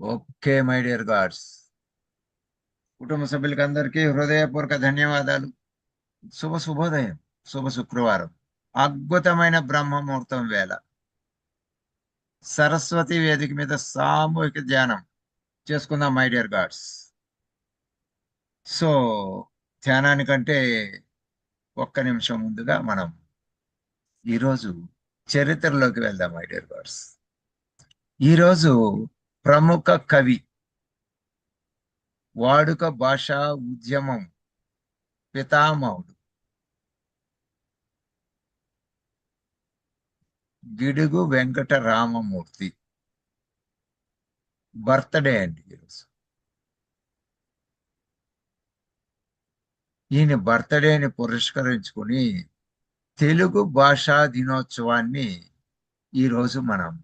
Okay my dear God's, కుటుంబ సభ్యులకి అందరికీ హృదయపూర్వక ధన్యవాదాలు. శుభోదయం, శుభ శుక్రవారం, అద్భుతమైన బ్రహ్మ ముహూర్తం వేళ సరస్వతి వేదిక మీద సామూహిక ధ్యానం చేసుకుందాం మై డియర్ గాడ్స్. సో ధ్యానానికంటే ఒక్క నిమిషం ముందుగా మనం ఈరోజు చరిత్రలోకి వెళ్దాం మై డియర్ గాడ్స్. ఈరోజు ప్రముఖ కవి, వాడుక భాషా ఉద్యమం పితామహుడు గిడుగు వెంకట రామమూర్తి బర్త్డే అండి ఈరోజు. ఈయన బర్త్డేని పురస్కరించుకుని తెలుగు భాషా దినోత్సవాన్ని ఈరోజు మనం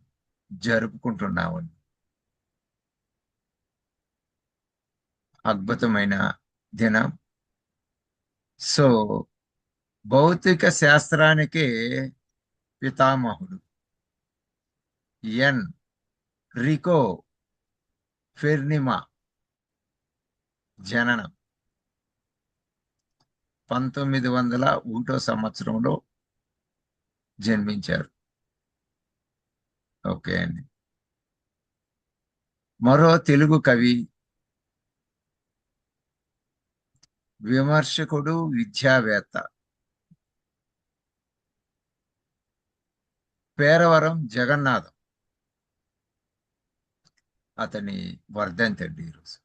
జరుపుకుంటున్నామండి. అద్భుతమైన దినం. సో భౌతిక శాస్త్రానికి పితామహుడు ఎన్ రికో ఫెర్నిమా జననం 1901 సంవత్సరంలో జన్మించారు. ఓకే అండి. మరో తెలుగు కవి, విమర్శకుడు, విద్యావేత్త పేరవరం జగన్నాథం, అతని వర్ధంతి అండి ఈరోజు.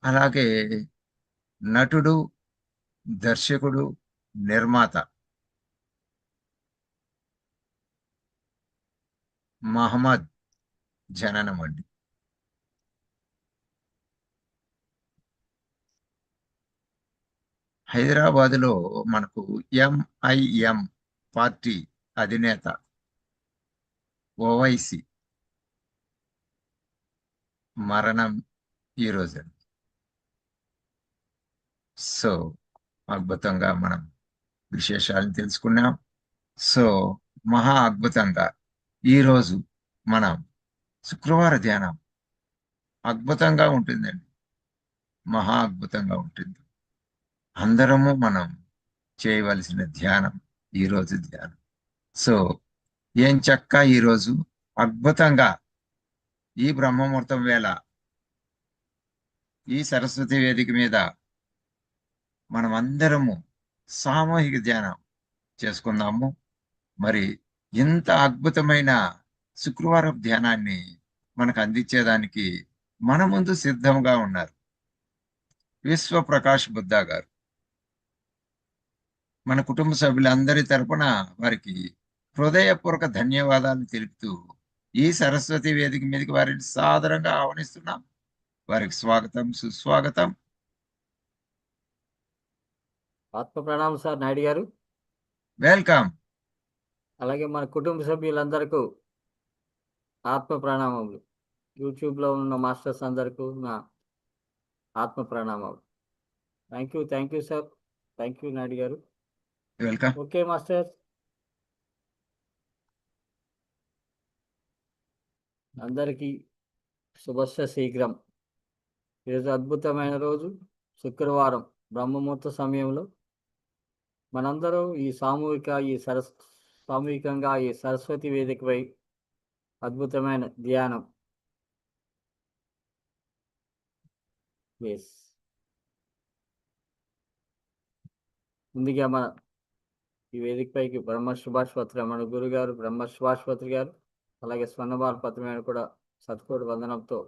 అలాగే నటుడు, దర్శకుడు, నిర్మాత మహమ్మద్ జననం అండి. హైదరాబాదులో మనకు ఎంఐఎం పార్టీ అధినేత ఓవైసీ మరణం ఈరోజు. సో అద్భుతంగా మనం విశేషాలను తెలుసుకున్నాం. సో మహా అద్భుతంగా ఈరోజు మనం శుక్రవార ధ్యానం అద్భుతంగా ఉంటుందండి. మహా అద్భుతంగా ఉంటుంది. అందరము మనం చేయవలసిన ధ్యానం ఈరోజు ధ్యానం. సో ఏం చక్క ఈరోజు అద్భుతంగా ఈ బ్రహ్మముహూర్తం వేళ ఈ సరస్వతి వేదిక మీద మనం అందరము సామూహిక ధ్యానం చేసుకుందాము. మరి ఇంత అద్భుతమైన శుక్రవారం ధ్యానాన్ని మనకు అందించేదానికి మన ముందు సిద్ధంగా ఉన్నారు విశ్వ ప్రకాష్ బుద్ధా గారు. మన కుటుంబ సభ్యులందరి తరపున వారికి హృదయపూర్వక ధన్యవాదాలు తెలుపుతూ ఈ సరస్వతి వేదిక మీదకి వారిని సాదరంగా ఆహ్వానిస్తున్నాం. వారికి స్వాగతం, సుస్వాగతం. ఆత్మ ప్రణామం సార్ నాయుడు గారు. వెల్కమ్. అలాగే మన కుటుంబ సభ్యులందరికీ ఆత్మ ప్రణామములు. యూట్యూబ్లో ఉన్న మాస్టర్స్ అందరికీ నా ఆత్మ ప్రణామాలు. Thank you sir. Thank you Naidu గారు. వెల్కమ్. ఓకే మాస్టర్స్, అందరికీ శుభస్య శీఘ్రం. ఈరోజు అద్భుతమైన రోజు, శుక్రవారం బ్రహ్మముహూర్త సమయంలో మనందరం సామూహికంగా ఈ సరస్వతి వేదికపై అద్భుతమైన ధ్యానం. ఎస్, ముందుగా మన ఈ వేదికపైకి బ్రహ్మ సుభాష్పత్రి మన గురుగారు బ్రహ్మ సుభాష్పత్రి గారు, అలాగే స్వర్ణబాల పత్రిమైన కూడా సత్కోటి వందనంతో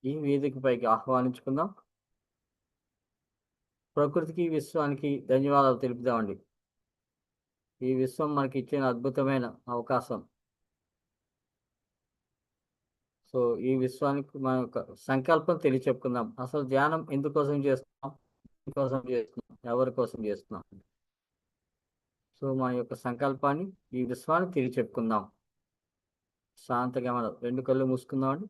ఈ వేదికపైకి ఆహ్వానించుకుందాం. ప్రకృతికి, విశ్వానికి ధన్యవాదాలు తెలుపుదామండి. ఈ విశ్వం మనకి ఇచ్చిన అద్భుతమైన అవకాశం. సో ఈ విశ్వానికి మన యొక్క సంకల్పం తెలియచెప్పుకుందాం. అసలు ధ్యానం ఎందుకోసం చేస్తున్నాం, ఎవరి కోసం చేస్తున్నాం? సో మన యొక్క సంకల్పాన్ని ఈ విశ్వానికి తెలియచెప్పుకుందాం. శాంతంగా మనం 2 కళ్ళు మూసుకుందామండి.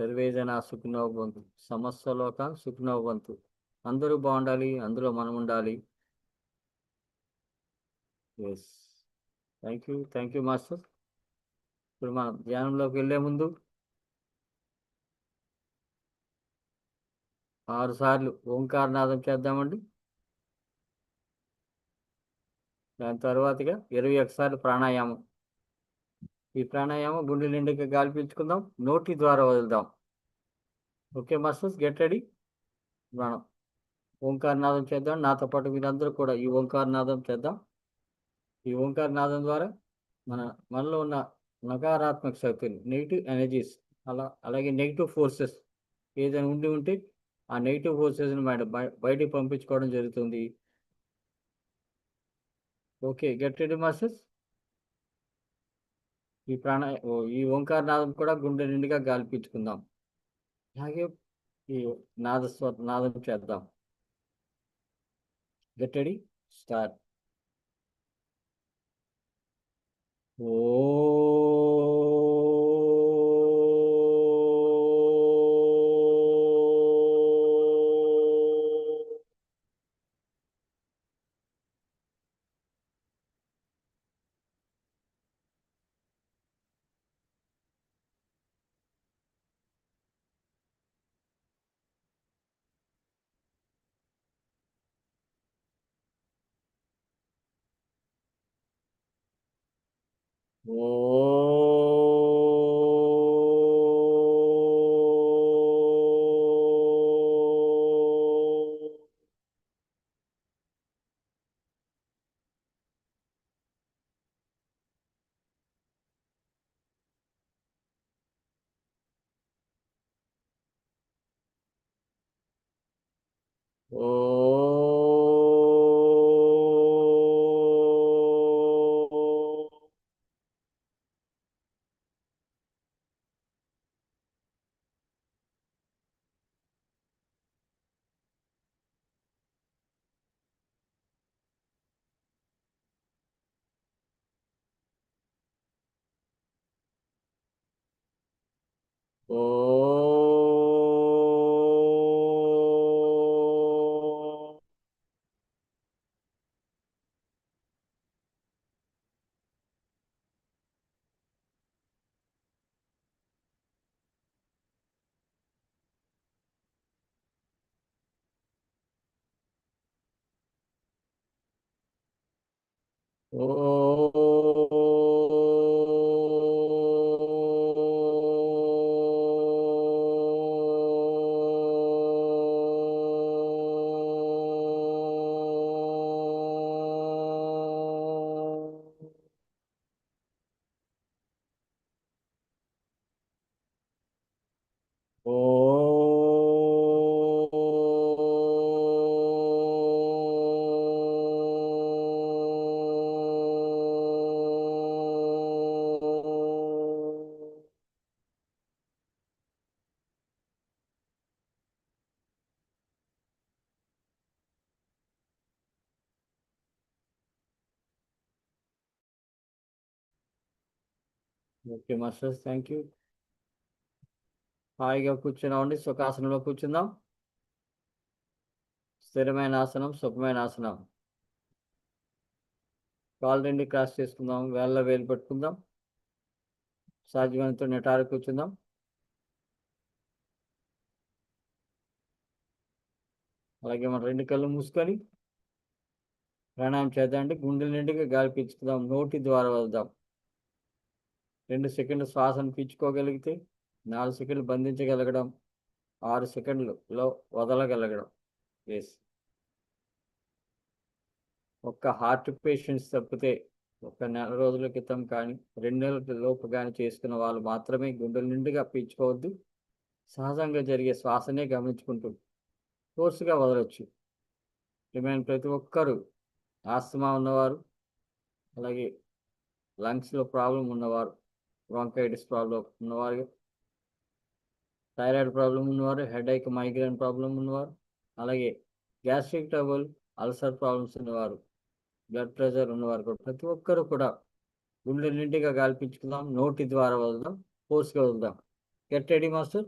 సర్వే జన సుఖినో భవంతు. సమస్త లోకాన్ సుఖినో భవంతు. అందరూ బాగుండాలి, అందులో మనం ఉండాలి. ఎస్. Thank you master. ఇప్పుడు మనం ధ్యానంలోకి వెళ్ళే ముందు 6 సార్లు ఓంకారనాదం చేద్దామండి. దాని తర్వాతగా 21 సార్లు ప్రాణాయామం. ఈ ప్రాణాయామం గుండె నిండుగా గాలి పీల్చుకుందాం, నోటి ద్వారా వదులుదాం. Okay masters, get ready. మనం ఓంకారనాదం చేద్దాం. నాతో పాటు మీరందరూ కూడా ఈ ఓంకారనాదం చేద్దాం. ఈ ఓంకారనాదం ద్వారా మనలో ఉన్న నకారాత్మక శక్తులు, నెగిటివ్ ఎనర్జీస్, అలాగే నెగిటివ్ ఫోర్సెస్ ఏదైనా ఉంటే ఆ నెగిటివ్ ఫోర్సెస్ని బయటికి పంపించుకోవడం జరుగుతుంది. Okay, get ready masters. ఈ ఓంకారనాదం కూడా గుండె నిండుగా గాలి పీల్చుకుందాం. అలాగే ఈ నాదం చేద్దాం. Get ready, start. Oh okay masters, thank you. హాయిగా కూర్చున్నామండి, సుఖాసనంలో కూర్చుందాం. స్థిరమైన ఆసనం, సుఖమైన ఆసనం. కాళ్ళు రెండు క్రాస్ చేసుకుందాం, వేళ్ళ వేలు పెట్టుకుందాం. సాధ్యమైనంత నిటారు కూర్చుందాం. అలాగే మన 2 కళ్ళు మూసుకొని ప్రాణాయామం చేద్దాం. గుండెల నిండుగా గాలి పీల్చుకుందాం, నోటి ద్వారా వదులుదాం. 2 సెకండ్లు శ్వాసను పీల్చుకోగలిగితే 4 సెకండ్లు బంధించగలగడం, 6 సెకండ్లలో వదలగలగడం. ఎస్. ఒక్క హార్ట్ పేషెంట్స్ తప్పితే 1 నెల రోజుల క్రితం కానీ 2 నెలల లోపు కానీ చేసుకున్న వాళ్ళు మాత్రమే గుండెల నిండుగా పీల్చుకోవద్దు. సహజంగా జరిగే శ్వాసనే గమనించుకుంటూ ఫోర్స్గా వదలొచ్చు. రిమైన్ ప్రతి ఒక్కరూ ఆస్తమా ఉన్నవారు, అలాగే లంగ్స్లో ప్రాబ్లం ఉన్నవారు, బ్రాంకైటిస్ ప్రాబ్లం ఉన్నవారు, థైరాయిడ్ ప్రాబ్లం ఉన్నవారు, హెడేక్, మైగ్రేన్ ప్రాబ్లం ఉన్నవారు, అలాగే గ్యాస్ట్రిక్ ట్రబుల్, అల్సర్ ప్రాబ్లమ్స్ ఉన్నవారు, బ్లడ్ ప్రెషర్ ఉన్నవారు కూడా ప్రతి ఒక్కరూ కూడా గుండె నిండుగా గాలి పీల్చుకుందాం, నోటి ద్వారా వదులుదాం, ఫోర్స్గా వదులుదాం. Get ready master.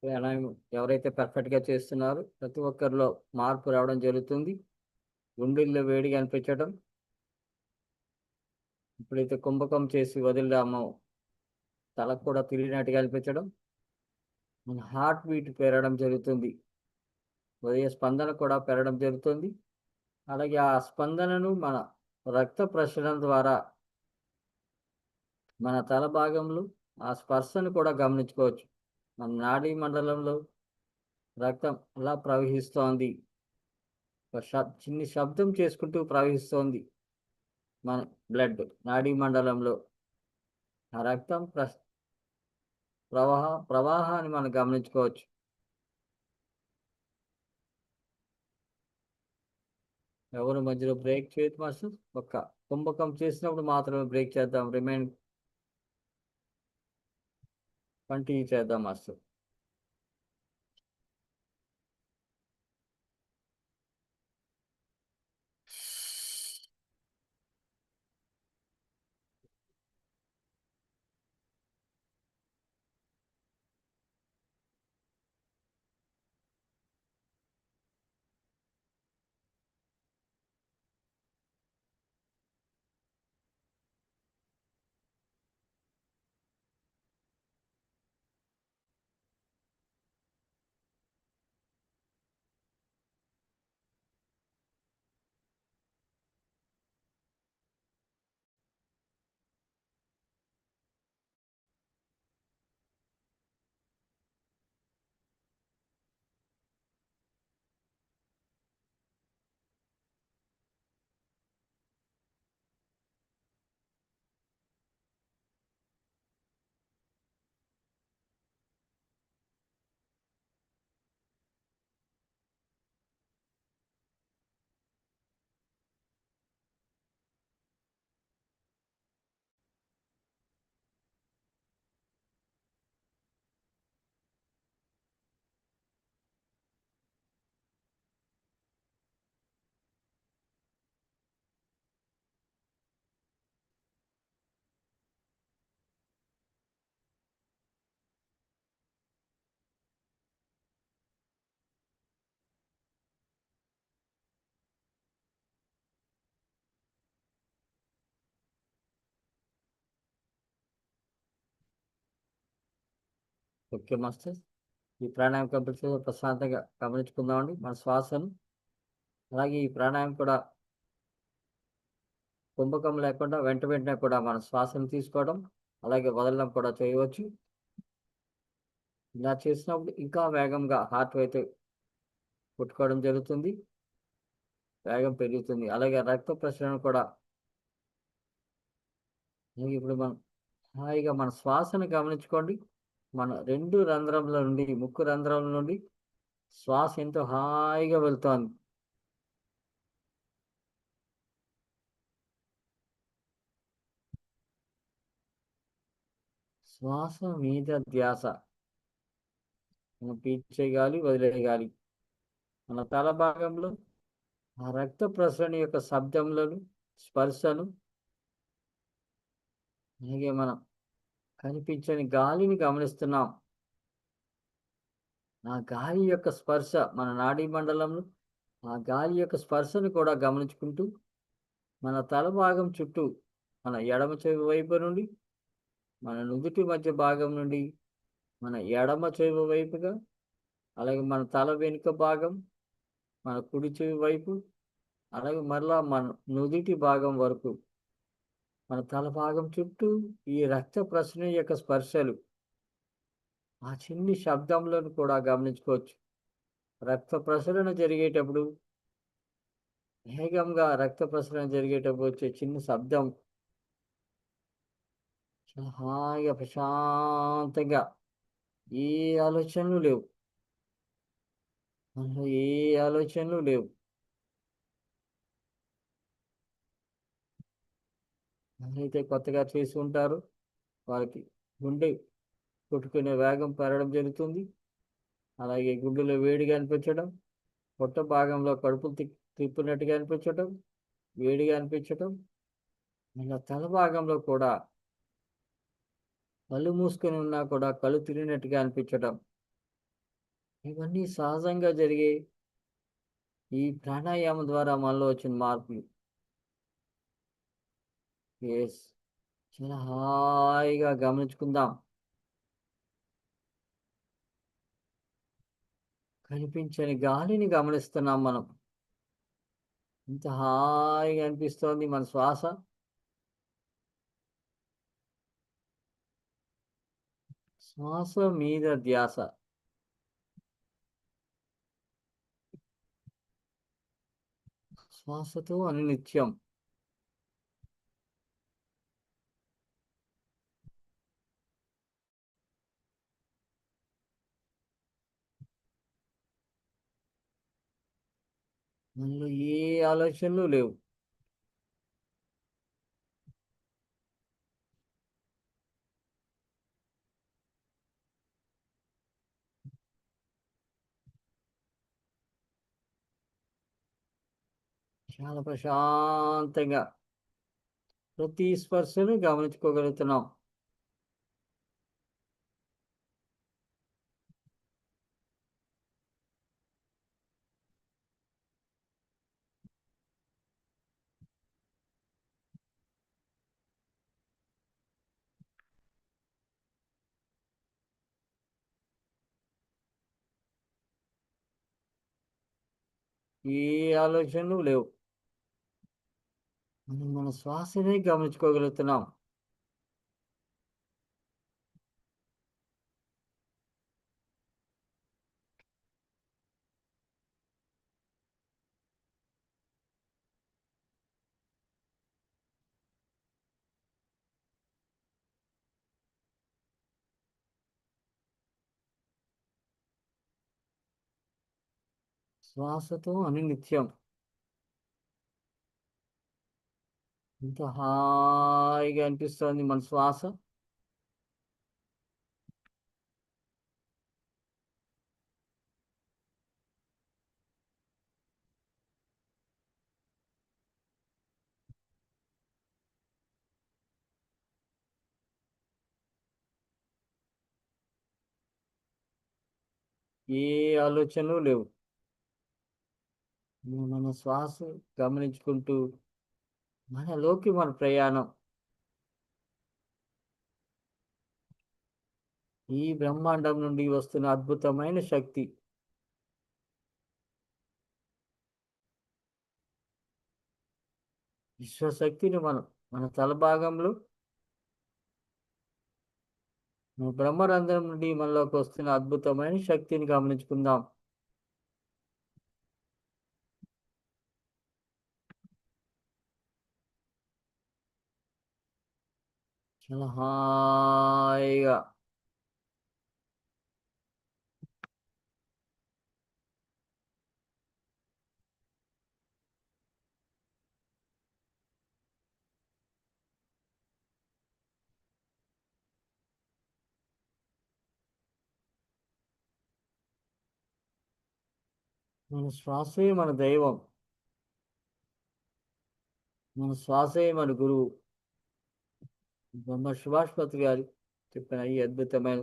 ప్రాణాయామం ఎవరైతే పర్ఫెక్ట్గా చేస్తున్నారో ప్రతి ఒక్కరిలో మార్పు రావడం జరుగుతుంది. గుండెల్లో వేడిగా అనిపించడం, ఎప్పుడైతే కుంభకం చేసి వదిలామో తలకు కూడా తిరిగినట్టుగా అనిపించడం, మన హార్ట్ బీట్ పెరగడం జరుగుతుంది. హృదయ స్పందన కూడా పెరగడం జరుగుతుంది. అలాగే ఆ స్పందనను మన రక్త ప్రసరణ ద్వారా మన తల భాగంలో ఆ స్పర్శను కూడా గమనించుకోవచ్చు. మన నాడీ మండలంలో రక్తం అలా ప్రవహిస్తోంది. చిన్ని శబ్దం చేసుకుంటూ ప్రవహిస్తోంది మన బ్లడ్ నాడీ మండలంలో. ఆ రక్తం ప్రవాహాన్ని మనం గమనించుకోవచ్చు. ఎవరు మధ్యలో బ్రేక్ చేయదు మాస్టర్. ఒక్క కుంభకం చేసినప్పుడు మాత్రమే బ్రేక్ చేద్దాం. రిమైన్ కంటిన్యూ చేద్దాం మాస్టర్. Okay master. ఈ ప్రాణాయామం కంప్లీట్ చేసి ప్రశాంతంగా గమనించుకుందామండి మన శ్వాసను. అలాగే ఈ ప్రాణాయామం కూడా కుంభకం లేకుండా వెంట వెంటనే కూడా మన శ్వాసను తీసుకోవడం అలాగే వదలడం కూడా చేయవచ్చు. ఇలా చేసినప్పుడు ఇంకా వేగంగా హార్ట్ అయితే కొట్టుకోవడం జరుగుతుంది, వేగం పెరుగుతుంది. అలాగే రక్త ప్రసరణ కూడా. అలాగే ఇప్పుడు మనం హాయిగా మన శ్వాసను గమనించుకోండి. మన 2 రంధ్రముల నుండి, ముక్కు రంధ్రముల నుండి శ్వాస ఎంతో హాయిగా వెళ్తోంది. శ్వాస మీద ధ్యాస. మనం పీల్చే గాలి, వదిలే గాలి. మన తల భాగంలో ఆ రక్త ప్రసరణ యొక్క శబ్దములను, స్పర్శను, అలాగే మనం కనిపించని గాలిని గమనిస్తున్నాం. ఆ గాలి యొక్క స్పర్శ మన నాడీ మండలంలో ఆ గాలి యొక్క స్పర్శను కూడా గమనించుకుంటూ మన తల భాగం చుట్టూ మన ఎడమ చెవి వైపు నుండి, మన నుదుటి మధ్య భాగం నుండి మన ఎడమ చెవి వైపుగా, అలాగే మన తల వెనుక భాగం, మన కుడి చెవి వైపు, అలాగే మరలా మన నుదిటి భాగం వరకు మన తల భాగం చుట్టూ ఈ రక్త ప్రసరణ యొక్క స్పర్శలు, ఆ చిన్ని శబ్దములను కూడా గమనించుకోవచ్చు. రక్త ప్రసరణ జరిగేటప్పుడు, వేగంగా రక్త ప్రసరణ జరిగేటప్పుడు వచ్చే చిన్న శబ్దం చాలా హాయిగా ప్రశాంతంగా, ఏ ఆలోచనలు లేవు, మనలో ఏ ఆలోచనలు లేవు. ఎవరైతే కొత్తగా చేసి ఉంటారో వారికి గుండె కొట్టుకునే వేగం పెరగడం జరుగుతుంది. అలాగే గుండెలో వేడిగా అనిపించడం, పొట్ట భాగంలో కడుపులు తిప్పినట్టుగా అనిపించడం, వేడిగా అనిపించడం, ఇలా తల భాగంలో కూడా కళ్ళు మూసుకొని ఉన్నా కూడా కళ్ళు తిరిగినట్టుగా అనిపించడం, ఇవన్నీ సహజంగా జరిగే ఈ ప్రాణాయామం ద్వారా మనలో వచ్చిన మార్పులు. యెస్. చాలా హాయిగా గమనించుకుందాం. కనిపించని గాలిని గమనిస్తున్నాం మనం. ఎంత హాయిగా అనిపిస్తోంది మన శ్వాస. శ్వాస మీద ధ్యాస. శ్వాసతో అనునిత్యం. మనలో ఏ ఆలోచనలు లేవు. చాలా ప్రశాంతంగా ప్రతి స్పర్శను గమనించుకోగలుగుతున్నాం. ఏ ఆలోచనలు లేవు. మనం మన శ్వాసనే గమనించుకోగలుగుతున్నాం. శ్వాసతో అనునిత్యం. ఎంత హాయిగా అనిపిస్తోంది మన శ్వాస. ఏ ఆలోచనలు లేవు. మన శ్వాస గమనించుకుంటూ మనలోకి మన ప్రయాణం. ఈ బ్రహ్మాండం నుండి వస్తున్న అద్భుతమైన శక్తి. విశ్వశక్తిని మనం మన తల భాగంలో మన బ్రహ్మరంధ్రం నుండి మనలోకి వస్తున్న అద్భుతమైన శక్తిని గమనించుకుందాం. చాలా హాయిగా మన శ్వాసే మన దైవం. మన శ్వాసే మన గురువు. బ్రహ్మ సుభాష్పతి గారు చెప్పిన ఈ అద్భుతమైన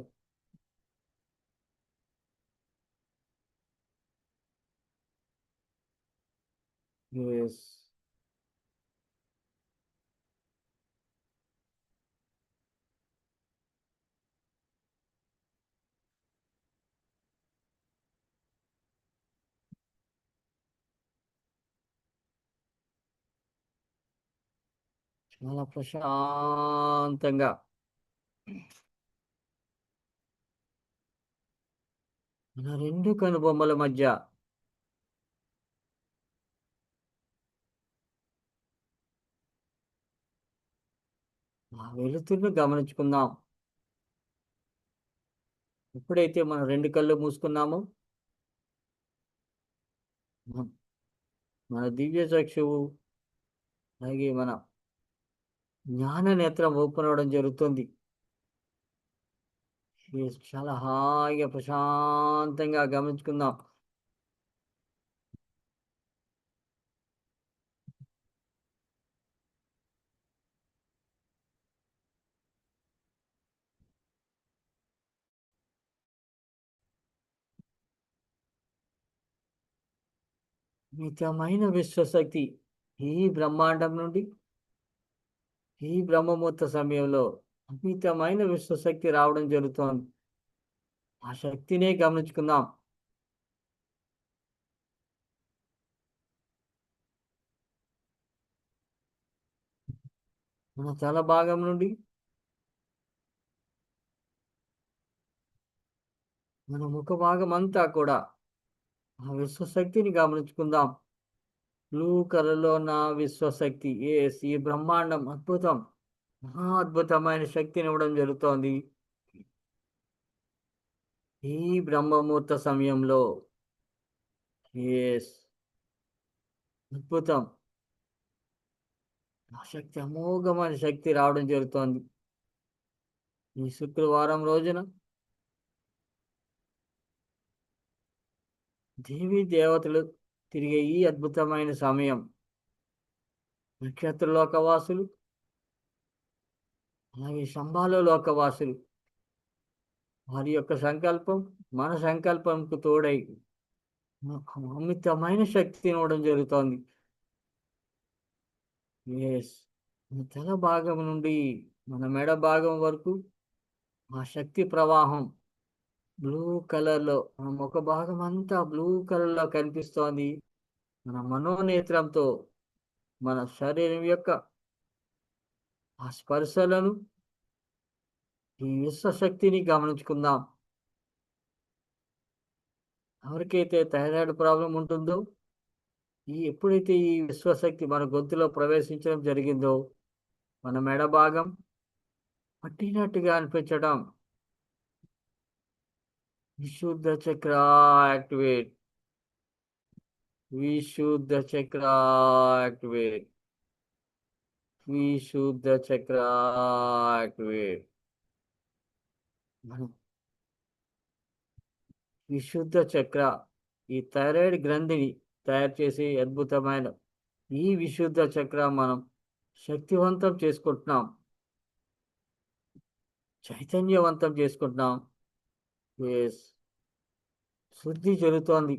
న్యూస్. చాలా ప్రశాంతంగా మన రెండు కనుబొమ్మల మధ్య ఆ వెలుతురును గమనించుకుందాం. ఎప్పుడైతే మనం రెండు కళ్ళు మూసుకున్నామో మన మన దివ్య చక్షువు అలాగే మన జ్ఞాన నేత్రం ఓపెన్ అవ్వడం జరుగుతుంది. చాలా హాయిగా ప్రశాంతంగా గమనించుకుందాం. మితమైన విశ్వశక్తి ఈ బ్రహ్మాండం నుండి ఈ బ్రహ్మముహూర్త సమయంలో అమితమైన విశ్వశక్తి రావడం జరుగుతోంది. ఆ శక్తినే గమనించుకుందాం. మన తల భాగం నుండి మన ముఖ భాగం అంతా కూడా ఆ విశ్వశక్తిని గమనించుకుందాం. బ్లూ కలర్‌లో ఉన్న విశ్వశక్తి. ఈ బ్రహ్మాండం అద్భుతం. మహా అద్భుతమైన శక్తినివ్వడం జరుగుతోంది. ఈ బ్రహ్మముహూర్త సమయంలో. యెస్. అద్భుతం. ఆ శక్తి అమోఘమైన శక్తి రావడం జరుగుతోంది. ఈ శుక్రవారం రోజున దేవీ దేవతలు తిరిగే ఈ అద్భుతమైన సమయం. నక్షత్ర లోకవాసులు, అలాగే శంబాల లోకవాసులు వారి యొక్క సంకల్పం మన సంకల్పంకు తోడై అమితమైన శక్తినివ్వడం జరుగుతోంది. యెస్. మన తల భాగం నుండి మన మెడ భాగం వరకు ఆ శక్తి ప్రవాహం బ్లూ కలర్‌లో మన ముఖ భాగం అంతా బ్లూ కలర్‌లో కనిపిస్తోంది. మన మనోనేత్రంతో మన శరీరం యొక్క ఆ స్పర్శలను, ఈ విశ్వశక్తిని గమనించుకుందాం. ఎవరికైతే థైరాయిడ్ ప్రాబ్లమ్ ఉంటుందో, ఎప్పుడైతే ఈ విశ్వశక్తి మన గొంతులో ప్రవేశించడం జరిగిందో, మన మెడ భాగం పట్టినట్టుగా అనిపించడం. విశుద్ధ చక్ర యాక్టివేట్. విశుద్ధ చక్ర యాక్టివేట్. విశుద్ధ చక్ర యాక్టివేట్. మనం విశుద్ధ చక్ర ఈ థైరాయిడ్ గ్రంథిని తయారు చేసి అద్భుతమైన ఈ విశుద్ధ చక్ర మనం శక్తివంతం చేసుకుంటున్నాం. చైతన్యవంతం చేసుకుంటున్నాం. యెస్. శుద్ధి జరుగుతోంది.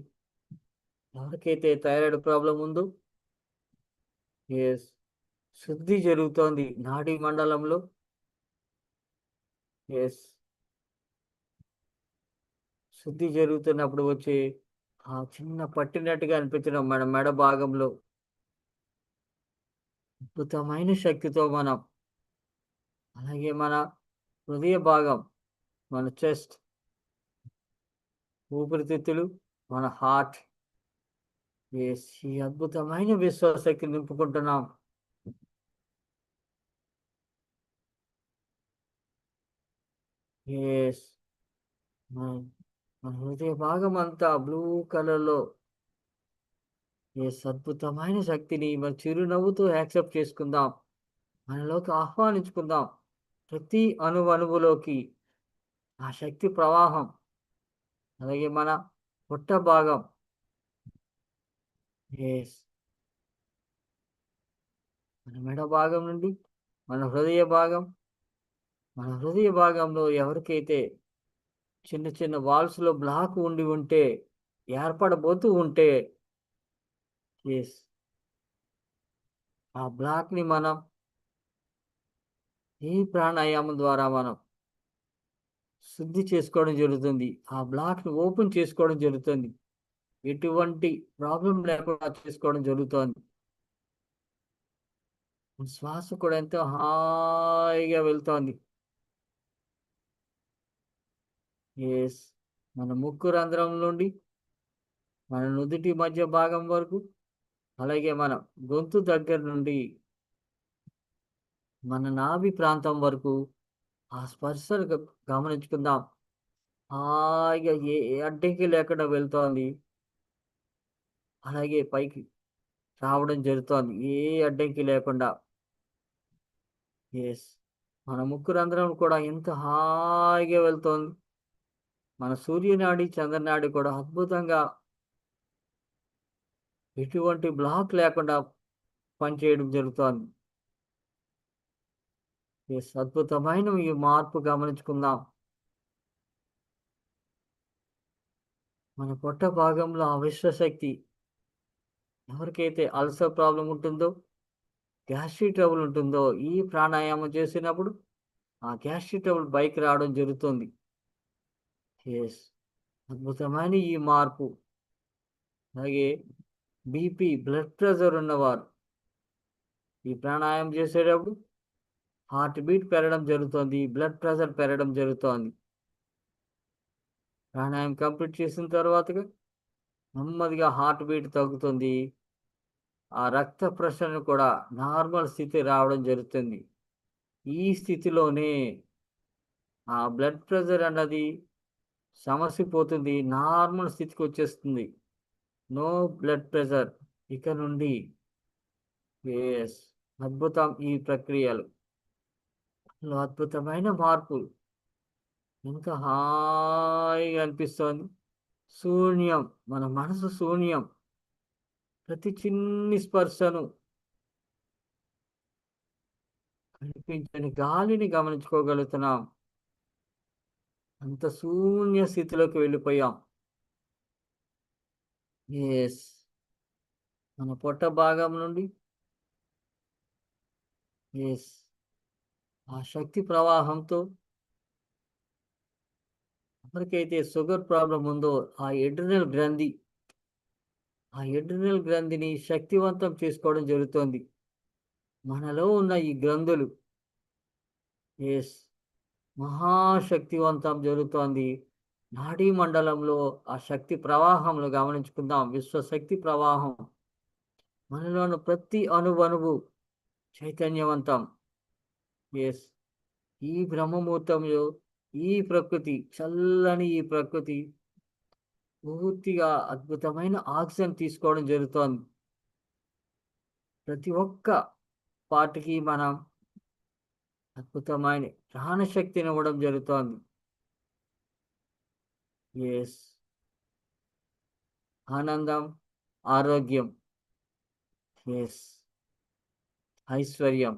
ఎవరికైతే థైరాయిడ్ ప్రాబ్లమ్ ఉందో, యెస్, శుద్ధి జరుగుతోంది నాడీ మండలంలో. యెస్. శుద్ధి జరుగుతున్నప్పుడు వచ్చే ఆ చిన్న పట్టినట్టుగా అనిపించడం మన మెడ భాగంలో అద్భుతమైన శక్తితో మనం, అలాగే మన హృదయ భాగం, మన చెస్ట్, ఊపిరితిత్తులు, మన హార్ట్. యెస్. ఈ అద్భుతమైన విశ్వశక్తి నింపుకుంటున్నాం. యెస్. మన మన హృదయ భాగం అంతా బ్లూ కలర్‌లో అద్భుతమైన శక్తిని మన చిరునవ్వుతో యాక్సెప్ట్ చేసుకుందాం. మనలోకి ఆహ్వానించుకుందాం. ప్రతి అణువణువులోకి ఆ శక్తి ప్రవాహం, అలాగే మన పొట్ట భాగం. యెస్. మన మెడ భాగం నుండి మన హృదయ భాగం, మన హృదయ భాగంలో ఎవరికైతే చిన్న చిన్న వాల్స్‌లో బ్లాక్ ఉండి ఉంటే, ఏర్పడబోతూ ఉంటే, యెస్, ఆ బ్లాక్‌ని మనం ఈ ప్రాణాయామం ద్వారా మనం శుద్ధి చేసుకోవడం జరుగుతుంది. ఆ బ్లాక్‌ని ఓపెన్ చేసుకోవడం జరుగుతుంది. ఎటువంటి ప్రాబ్లమ్ లేకుండా చేసుకోవడం జరుగుతోంది. శ్వాస కూడా ఎంతో హాయిగా వెళ్తోంది. యెస్. మన ముక్కు రంధ్రం నుండి మన నుదిటి మధ్య భాగం వరకు, అలాగే మన గొంతు దగ్గర నుండి మన నాభి ప్రాంతం వరకు ఆ స్పర్శను గమనించుకుందాం. హాయిగా ఏ అడ్డంకి లేకుండా వెళ్తోంది. అలాగే పైకి రావడం జరుగుతోంది. ఏ అడ్డంకి లేకుండా. యెస్. మన ముక్కు రంధ్రం కూడా ఎంత హాయిగా వెళ్తోంది. మన సూర్యనాడి, చంద్రనాడి కూడా అద్భుతంగా ఎటువంటి బ్లాక్ లేకుండా పనిచేయడం జరుగుతోంది. యెస్. అద్భుతమైన ఈ మార్పు గమనించుకుందాం. మన పొట్ట భాగంలో ఆ విశ్వశక్తి ఎవరికైతే అల్సర్ ప్రాబ్లం ఉంటుందో, గ్యాస్ట్రిక్ ట్రబుల్ ఉంటుందో, ఈ ప్రాణాయామం చేసినప్పుడు ఆ గ్యాస్ట్రిక్ ట్రబుల్ బయటికి రావడం జరుగుతుంది. యెస్. అద్భుతమైన ఈ మార్పు. అలాగే బీపీ, బ్లడ్ ప్రెషర్ ఉన్నవారు ఈ ప్రాణాయామం చేసేటప్పుడు హార్ట్ బీట్ పెరగడం జరుగుతోంది. బ్లడ్ ప్రెషర్ పెరగడం జరుగుతోంది. ప్రాణాయామం కంప్లీట్ చేసిన తర్వాతగా నెమ్మదిగా హార్ట్ బీట్ తగ్గుతుంది. ఆ రక్త ప్రసరణ కూడా నార్మల్ స్థితి రావడం జరుగుతుంది. ఈ స్థితిలోనే ఆ బ్లడ్ ప్రెషర్ అన్నది సమస్య పోతుంది. నార్మల్ స్థితికొచ్చేస్తుంది. No blood pressure. ఇక నుండి యెస్. అద్భుతం ఈ ప్రక్రియలు. అద్భుతమైన మార్పులు. ఎంత హాయిగా అనిపిస్తోంది. శూన్యం. మన మనసు శూన్యం. ప్రతి చిన్ని స్పర్శను, కనిపించని గాలిని గమనించుకోగలుగుతున్నాం. అంత శూన్య స్థితిలోకి వెళ్ళిపోయాం. యెస్. మన పొట్ట భాగం నుండి యెస్. ఆ శక్తి ప్రవాహంతో ఎవరికైతే షుగర్ ప్రాబ్లమ్ ఉందో ఆ ఎడ్రినల్ గ్రంథిని శక్తివంతం చేసుకోవడం జరుగుతోంది. మనలో ఉన్న ఈ గ్రంథులు యెస్. మహాశక్తివంతం జరుగుతోంది. నాడీ మండలంలో ఆ శక్తి ప్రవాహంలో గమనించుకుందాం. విశ్వశక్తి ప్రవాహం. మనలోని ప్రతి అణువణువు చైతన్యవంతం. యెస్. ఈ బ్రహ్మముహూర్తంలో ఈ ప్రకృతి, చల్లని ఈ ప్రకృతి పూర్తిగా అద్భుతమైన ఆక్సిజన్ తీసుకోవడం జరుగుతోంది. ప్రతి ఒక్క పార్ట్‌కి మనం అద్భుతమైన ప్రాణశక్తినివ్వడం జరుగుతోంది. యెస్. ఆనందం, ఆరోగ్యం. యెస్. ఐశ్వర్యం.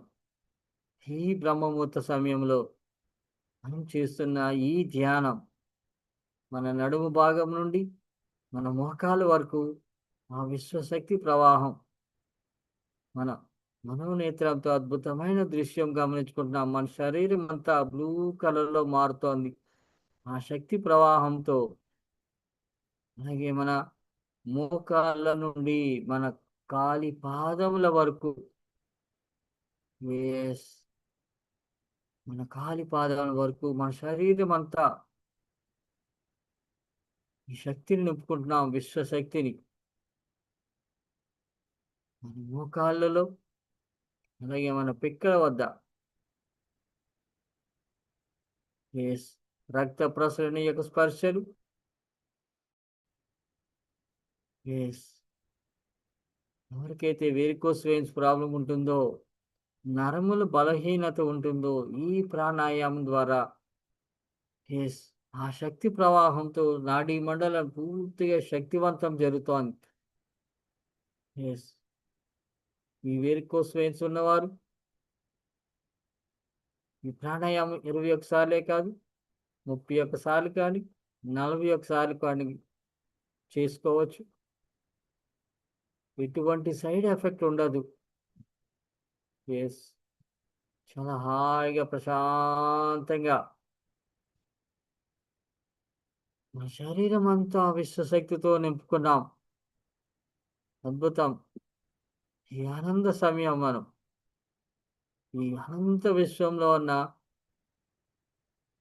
ఈ బ్రహ్మముహూర్త సమయంలో మనం చేస్తున్న ఈ ధ్యానం మన నడుము భాగం నుండి మన మోకాలు వరకు ఆ విశ్వశక్తి ప్రవాహం మన మనోనేత్రంతో అద్భుతమైన దృశ్యం గమనించుకుంటున్నాం. మన శరీరం అంతా బ్లూ కలర్‌లో మారుతోంది. ఆ శక్తి ప్రవాహంతో అలాగే మన మోకాళ్ళ నుండి మన కాలి పాదముల వరకు యెస్. మన కాలి పాదాల వరకు మన శరీరం అంతా ఈ శక్తిని నింపుకుంటున్నాం. విశ్వశక్తిని. మన మోకాళ్ళలో అలాగే మన పిక్కల వద్ద యెస్. రక్త ప్రసరణ యొక్క స్పర్శలు యెస్. ఎవరికైతే వెరికోస్ వెయిన్స్ ప్రాబ్లమ్ ఉంటుందో, నరముల బలహీనత ఉంటుందో, ఈ ప్రాణాయామం ద్వారా యెస్. ఆ శక్తి ప్రవాహంతో నాడీ మండలం పూర్తిగా శక్తివంతం జరుగుతోంది. యెస్. ఈ వెరికోస్ వెయిన్స్ ఉన్నవారు ఈ ప్రాణాయామం 21 సార్లే కాదు, 31 సార్లు కానీ, 41 సార్లు కానీ చేసుకోవచ్చు. ఎటువంటి సైడ్ ఎఫెక్ట్ ఉండదు. యెస్. చాలా హాయిగా, ప్రశాంతంగా మన శరీరం అంతా విశ్వశక్తితో నింపుకున్నాం. అద్భుతం. ఈ ఆనంద సమయం మనం ఈ అనంత విశ్వంలో ఉన్న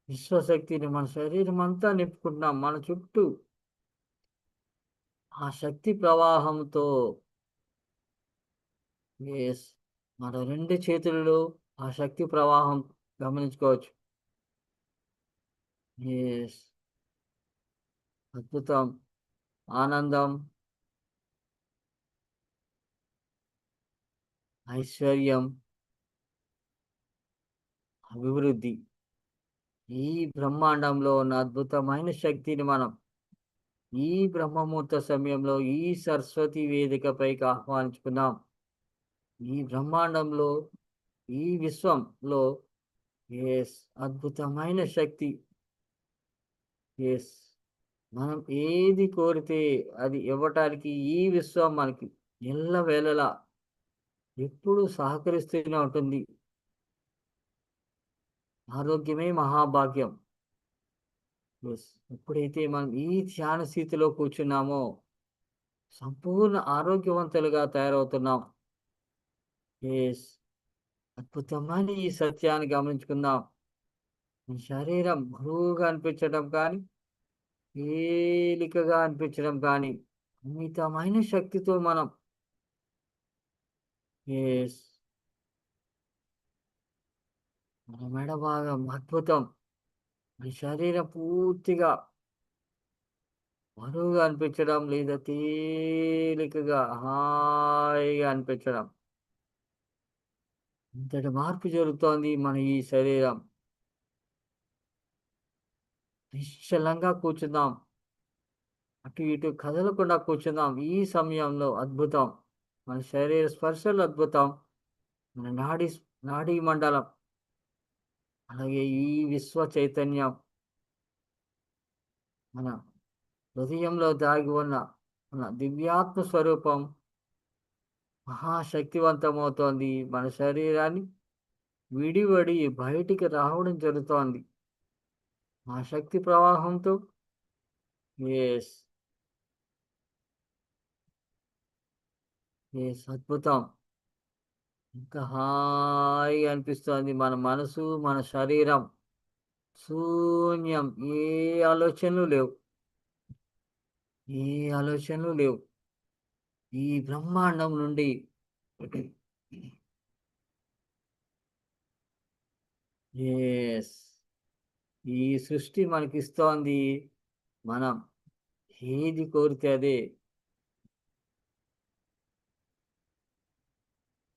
విశ్వశక్తిని మన శరీరం అంతా నింపుకుంటున్నాం. మన చుట్టూ ఆ శక్తి ప్రవాహంతో యెస్. మన 2 చేతులలో ఆ శక్తి ప్రవాహం గమనించుకోవచ్చు. యెస్. అద్భుతం. ఆనందం, ఐశ్వర్యం, అభివృద్ధి. ఈ బ్రహ్మాండంలో ఉన్న అద్భుతమైన శక్తిని మనం ఈ బ్రహ్మముహూర్త సమయంలో ఈ సరస్వతి వేదికపైకి ఆహ్వానించుకుందాం. ఈ బ్రహ్మాండంలో, ఈ విశ్వంలో యెస్. అద్భుతమైన శక్తి. యెస్. మనం ఏది కోరితే అది ఇవ్వటానికి ఈ విశ్వం మనకి ఎల్లవేళలా ఎప్పుడూ సహకరిస్తూనే ఉంటుంది. ఆరోగ్యమే మహాభాగ్యం. యెస్. ఎప్పుడైతే మనం ఈ ధ్యాన స్థితిలో కూర్చున్నామో, సంపూర్ణ ఆరోగ్యవంతులుగా తయారవుతున్నాం. యెస్. అద్భుతమైన ఈ సత్యాన్ని గమనించుకుందాం. మీ శరీరం బరువుగా అనిపించడం కానీ, తేలికగా అనిపించడం కానీ, అమితమైన శక్తితో మనం యెస్. మన మెడ భాగం అద్భుతం. మీ శరీరం పూర్తిగా బరువుగా అనిపించడం లేదా తేలికగా, హాయిగా అనిపించడం. ఇంతటి మార్పు జరుగుతోంది మన ఈ శరీరం. నిశ్చలంగా కూర్చుందాం. అటు ఇటు కదలకుండా కూర్చుందాం. ఈ సమయంలో అద్భుతం. మన శరీర స్పర్శలు అద్భుతం. మన నాడీ మండలం, అలాగే ఈ విశ్వ చైతన్యం మన హృదయంలో దాగి ఉన్న మన దివ్యాత్మ స్వరూపం మహాశక్తివంతమవుతోంది. మన శరీరాన్ని విడివడి బయటికి రావడం జరుగుతోంది. ఆ శక్తి ప్రవాహంతో యెస్. యెస్. అద్భుతం. ఇంకా హాయిగా అనిపిస్తోంది. మన మనసు, మన శరీరం శూన్యం. ఏ ఆలోచనలు లేవు. ఏ ఆలోచనలు లేవు. ఈ బ్రహ్మాండం నుండి యెస్. ఈ సృష్టి మనకిస్తోంది. మనం ఏది కోరితే అదే.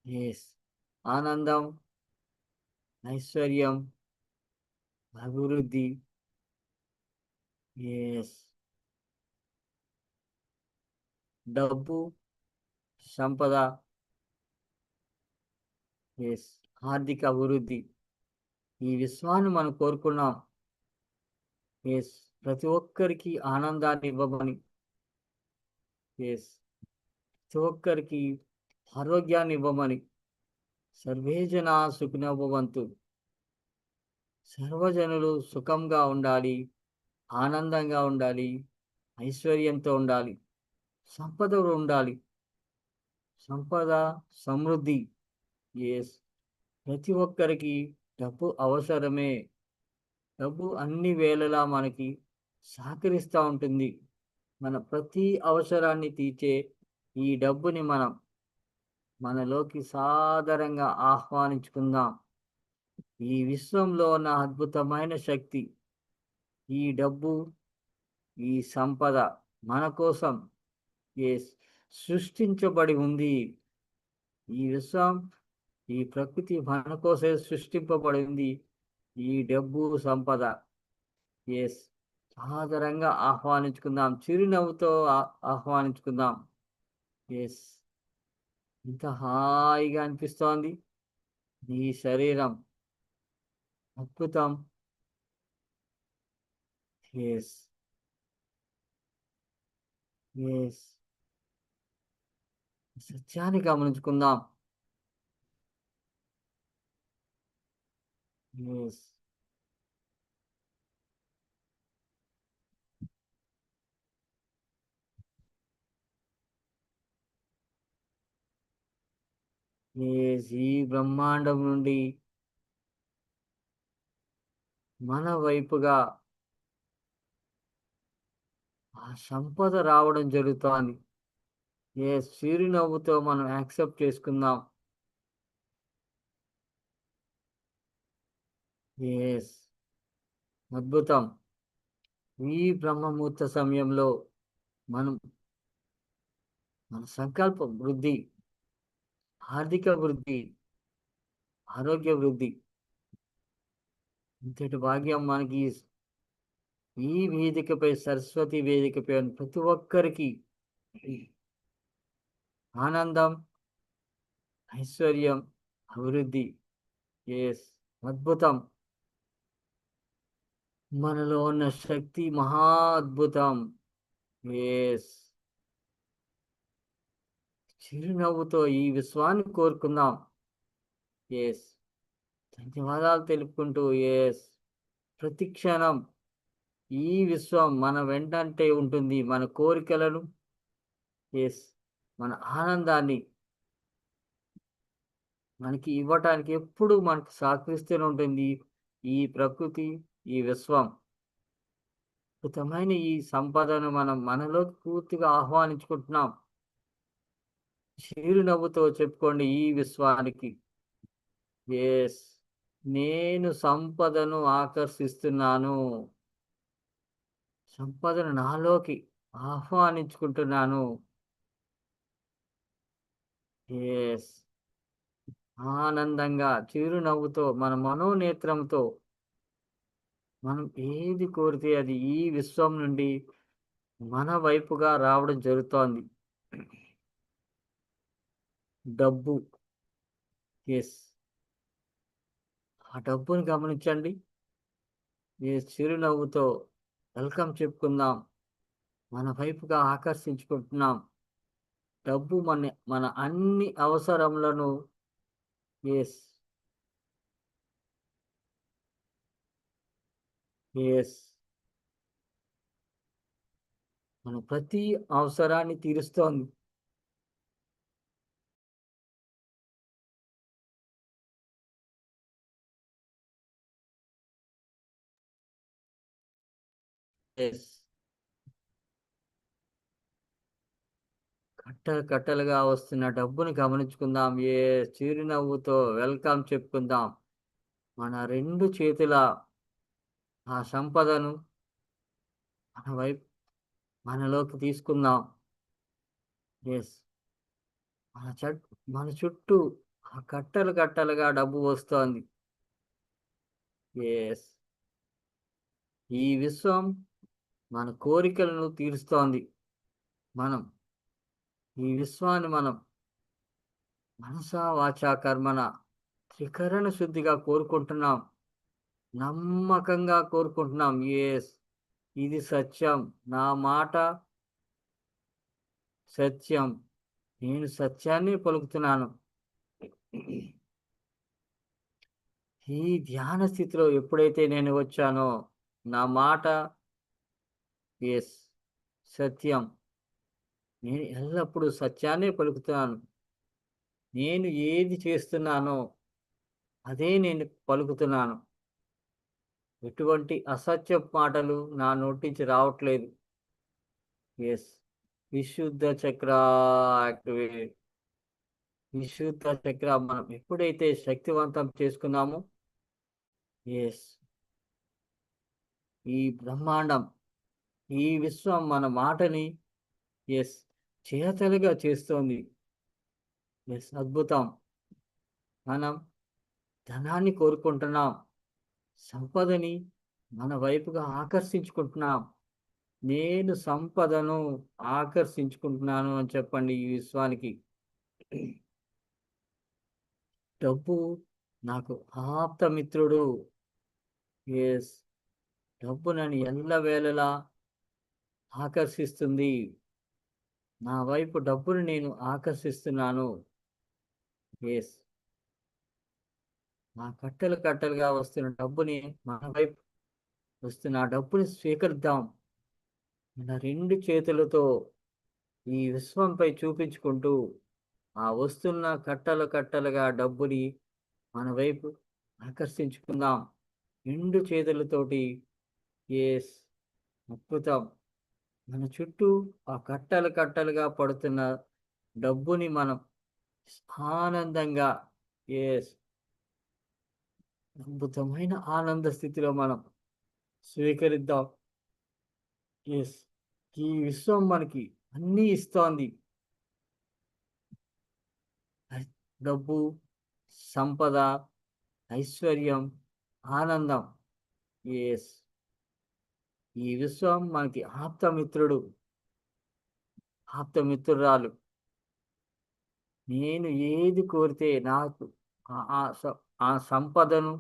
యెస్. ఆనందం, ఐశ్వర్యం, అభివృద్ధి. యెస్. డబ్బు, సంపద. యెస్. ఆర్థిక అభివృద్ధి. ఈ విశ్వాన్ని మనం కోరుకున్నాం. యెస్. ప్రతి ఒక్కరికి ఆనందాన్ని ఇవ్వమని. యెస్. ప్రతి ఒక్కరికి ఆరోగ్యాన్ని ఇవ్వమని. సర్వే జనా సుఖినో భవంతు. సర్వజనులు సుఖంగా ఉండాలి, ఆనందంగా ఉండాలి, ఐశ్వర్యంతో ఉండాలి, సంపదలు ఉండాలి. సంపద, సమృద్ధి. యెస్. ప్రతి ఒక్కరికి డబ్బు అవసరమే. డబ్బు అన్ని వేళలా మనకి సహకరిస్తా ఉంటుంది. మన ప్రతి అవసరాన్ని తీర్చే ఈ డబ్బుని మనం మనలోకి సాదరంగా ఆహ్వానించుకుందాం. ఈ విశ్వంలో ఉన్న అద్భుతమైన శక్తి, ఈ డబ్బు, ఈ సంపద మన కోసం యెస్ సృష్టించబడి ఉంది. ఈ విశ్వం, ఈ ప్రకృతి మన కోసమే సృష్టింపబడింది. ఈ డబ్బు, సంపద యెస్ సాదరంగా ఆహ్వానించుకుందాం. చిరునవ్వుతో ఆహ్వానించుకుందాం. యెస్. ఎంత హాయిగా అనిపిస్తోంది. నీ శరీరం అద్భుతం. యెస్. యెస్. సత్యాన్ని గమనించుకుందాం. యెస్. యెస్. ఈ బ్రహ్మాండం నుండి మన వైపుగా ఆ సంపద రావడం జరుగుతోంది. యెస్. చిరునవ్వుతో మనం యాక్సెప్ట్ చేసుకుందాం. యెస్. అద్భుతం. ఈ బ్రహ్మముహూర్త సమయంలో మనం మన సంకల్పం వృద్ధి, ఆర్థిక వృద్ధి, ఆరోగ్య వృద్ధి. ఇంతటి భాగ్యం మనకి ఈ వేదికపై సరస్వతి వేదికపై ఉన్న ప్రతి ఒక్కరికి ఆనందం, ఐశ్వర్యం, అభివృద్ధి. యెస్. అద్భుతం. మనలో ఉన్న శక్తి మహా అద్భుతం. యెస్. చిరునవ్వుతో ఈ విశ్వాన్ని కోరుకుందాం. ఎస్. ధన్యవాదాలు తెలుపుకుంటూ ఎస్. ప్రతి క్షణం ఈ విశ్వం మన వెంటంటే ఉంటుంది. మన కోరికలను ఎస్. మన ఆనందాన్ని మనకి ఇవ్వటానికి ఎప్పుడూ మనకు సహకరిస్తూనే ఉంటుంది. ఈ ప్రకృతి, ఈ విశ్వం. అద్భుతమైన ఈ సంపదను మనం మనలోకి పూర్తిగా ఆహ్వానించుకుంటున్నాం. చిరునవ్వుతో చెప్పుకోండి ఈ విశ్వానికి. ఎస్. నేను సంపదను ఆకర్షిస్తున్నాను. సంపదను నాలోకి ఆహ్వానించుకుంటున్నాను. ఎస్. ఆనందంగా చిరునవ్వుతో మన మనోనేత్రంతో మనం ఏది కోరితే అది ఈ విశ్వం నుండి మన వైపుగా రావడం జరుగుతోంది. డబ్బు. ఎస్. ఆ డబ్బుని గమనించండి. ఈ చిరునవ్వుతో వెల్కమ్ చెప్పుకుందాం. మన వైపుగా ఆకర్షించుకుంటున్నాం. డబ్బు మన అన్ని అవసరములను ఎస్. ఎస్. మన ప్రతి అవసరాన్ని తీరుస్తోంది. ఎస్. కట్టలు కట్టలుగా వస్తున్న డబ్బుని గమనించుకుందాం. చిరునవ్వుతో వెల్కమ్ చెప్పుకుందాం. మన 2 చేతుల ఆ సంపదను మన వైపు మనలోకి తీసుకుందాం. ఎస్. మన చుట్టూ ఆ కట్టలు కట్టలుగా డబ్బు వస్తోంది. ఎస్. ఈ విశ్వం మన కోరికలను తీరుస్తోంది. మనం ఈ విశ్వాన్ని మనం మనసా వాచా కర్మణ త్రికరణ శుద్ధిగా కోరుకుంటున్నాం. నమ్మకంగా కోరుకుంటున్నాం. ఎస్. ఇది సత్యం. నా మాట సత్యం. నేను సత్యాన్ని పలుకుతున్నాను. ఈ ధ్యాన స్థితిలో ఎప్పుడైతే నేను వచ్చానో నా మాట ఎస్ సత్యం. నేను ఎల్లప్పుడూ సత్యాన్నే పలుకుతున్నాను. నేను ఏది చేస్తున్నానో అదే నేను పలుకుతున్నాను. ఎటువంటి అసత్యపు మాటలు నా నోటించి రావట్లేదు. ఎస్. విశుద్ధ చక్ర యాక్టివేట్. విశుద్ధ చక్ర మనం ఎప్పుడైతే శక్తివంతం చేసుకున్నామో ఎస్. ఈ బ్రహ్మాండం, ఈ విశ్వం మన మాటని ఎస్ చేతలుగా చేస్తోంది. ఎస్. అద్భుతం. మనం ధనాన్ని కోరుకుంటున్నాం. సంపదని మన వైపుగా ఆకర్షించుకుంటున్నాం. నేను సంపదను ఆకర్షించుకుంటున్నాను అని చెప్పండి ఈ విశ్వానికి. డబ్బు నాకు ఆప్తమిత్రుడు. ఎస్. డబ్బు నన్ను ఎల్లవేళలా ఆకర్షిస్తుంది. నా వైపు డబ్బును నేను ఆకర్షిస్తున్నాను. ఎస్. నా కట్టలు కట్టలుగా వస్తున్న డబ్బుని మన వైపు వస్తున్న ఆ డబ్బుని స్వీకరిద్దాం. మన 2 చేతులతో ఈ విశ్వంపై చూపించుకుంటూ ఆ వస్తున్న కట్టలు కట్టలుగా డబ్బుని మన వైపు ఆకర్షించుకుందాం. 2 చేతులతోటి ఎస్. అద్భుతం. మన చుట్టూ ఆ కట్టలు కట్టలుగా పడుతున్న డబ్బుని మనం ఆనందంగా ఎస్ అద్భుతమైన ఆనంద స్థితిలో మనం స్వీకరిద్దాం. ఎస్. ఈ విశ్వం మనకి అన్నీ ఇస్తోంది. డబ్బు, సంపద, ఐశ్వర్యం, ఆనందం. ఎస్. ఈ విశ్వం మనకి ఆప్తమిత్రుడు, ఆప్తమిత్రురాలు. నేను ఏది కోరితే నాకు ఆ ఆ స ఆ సంపదను,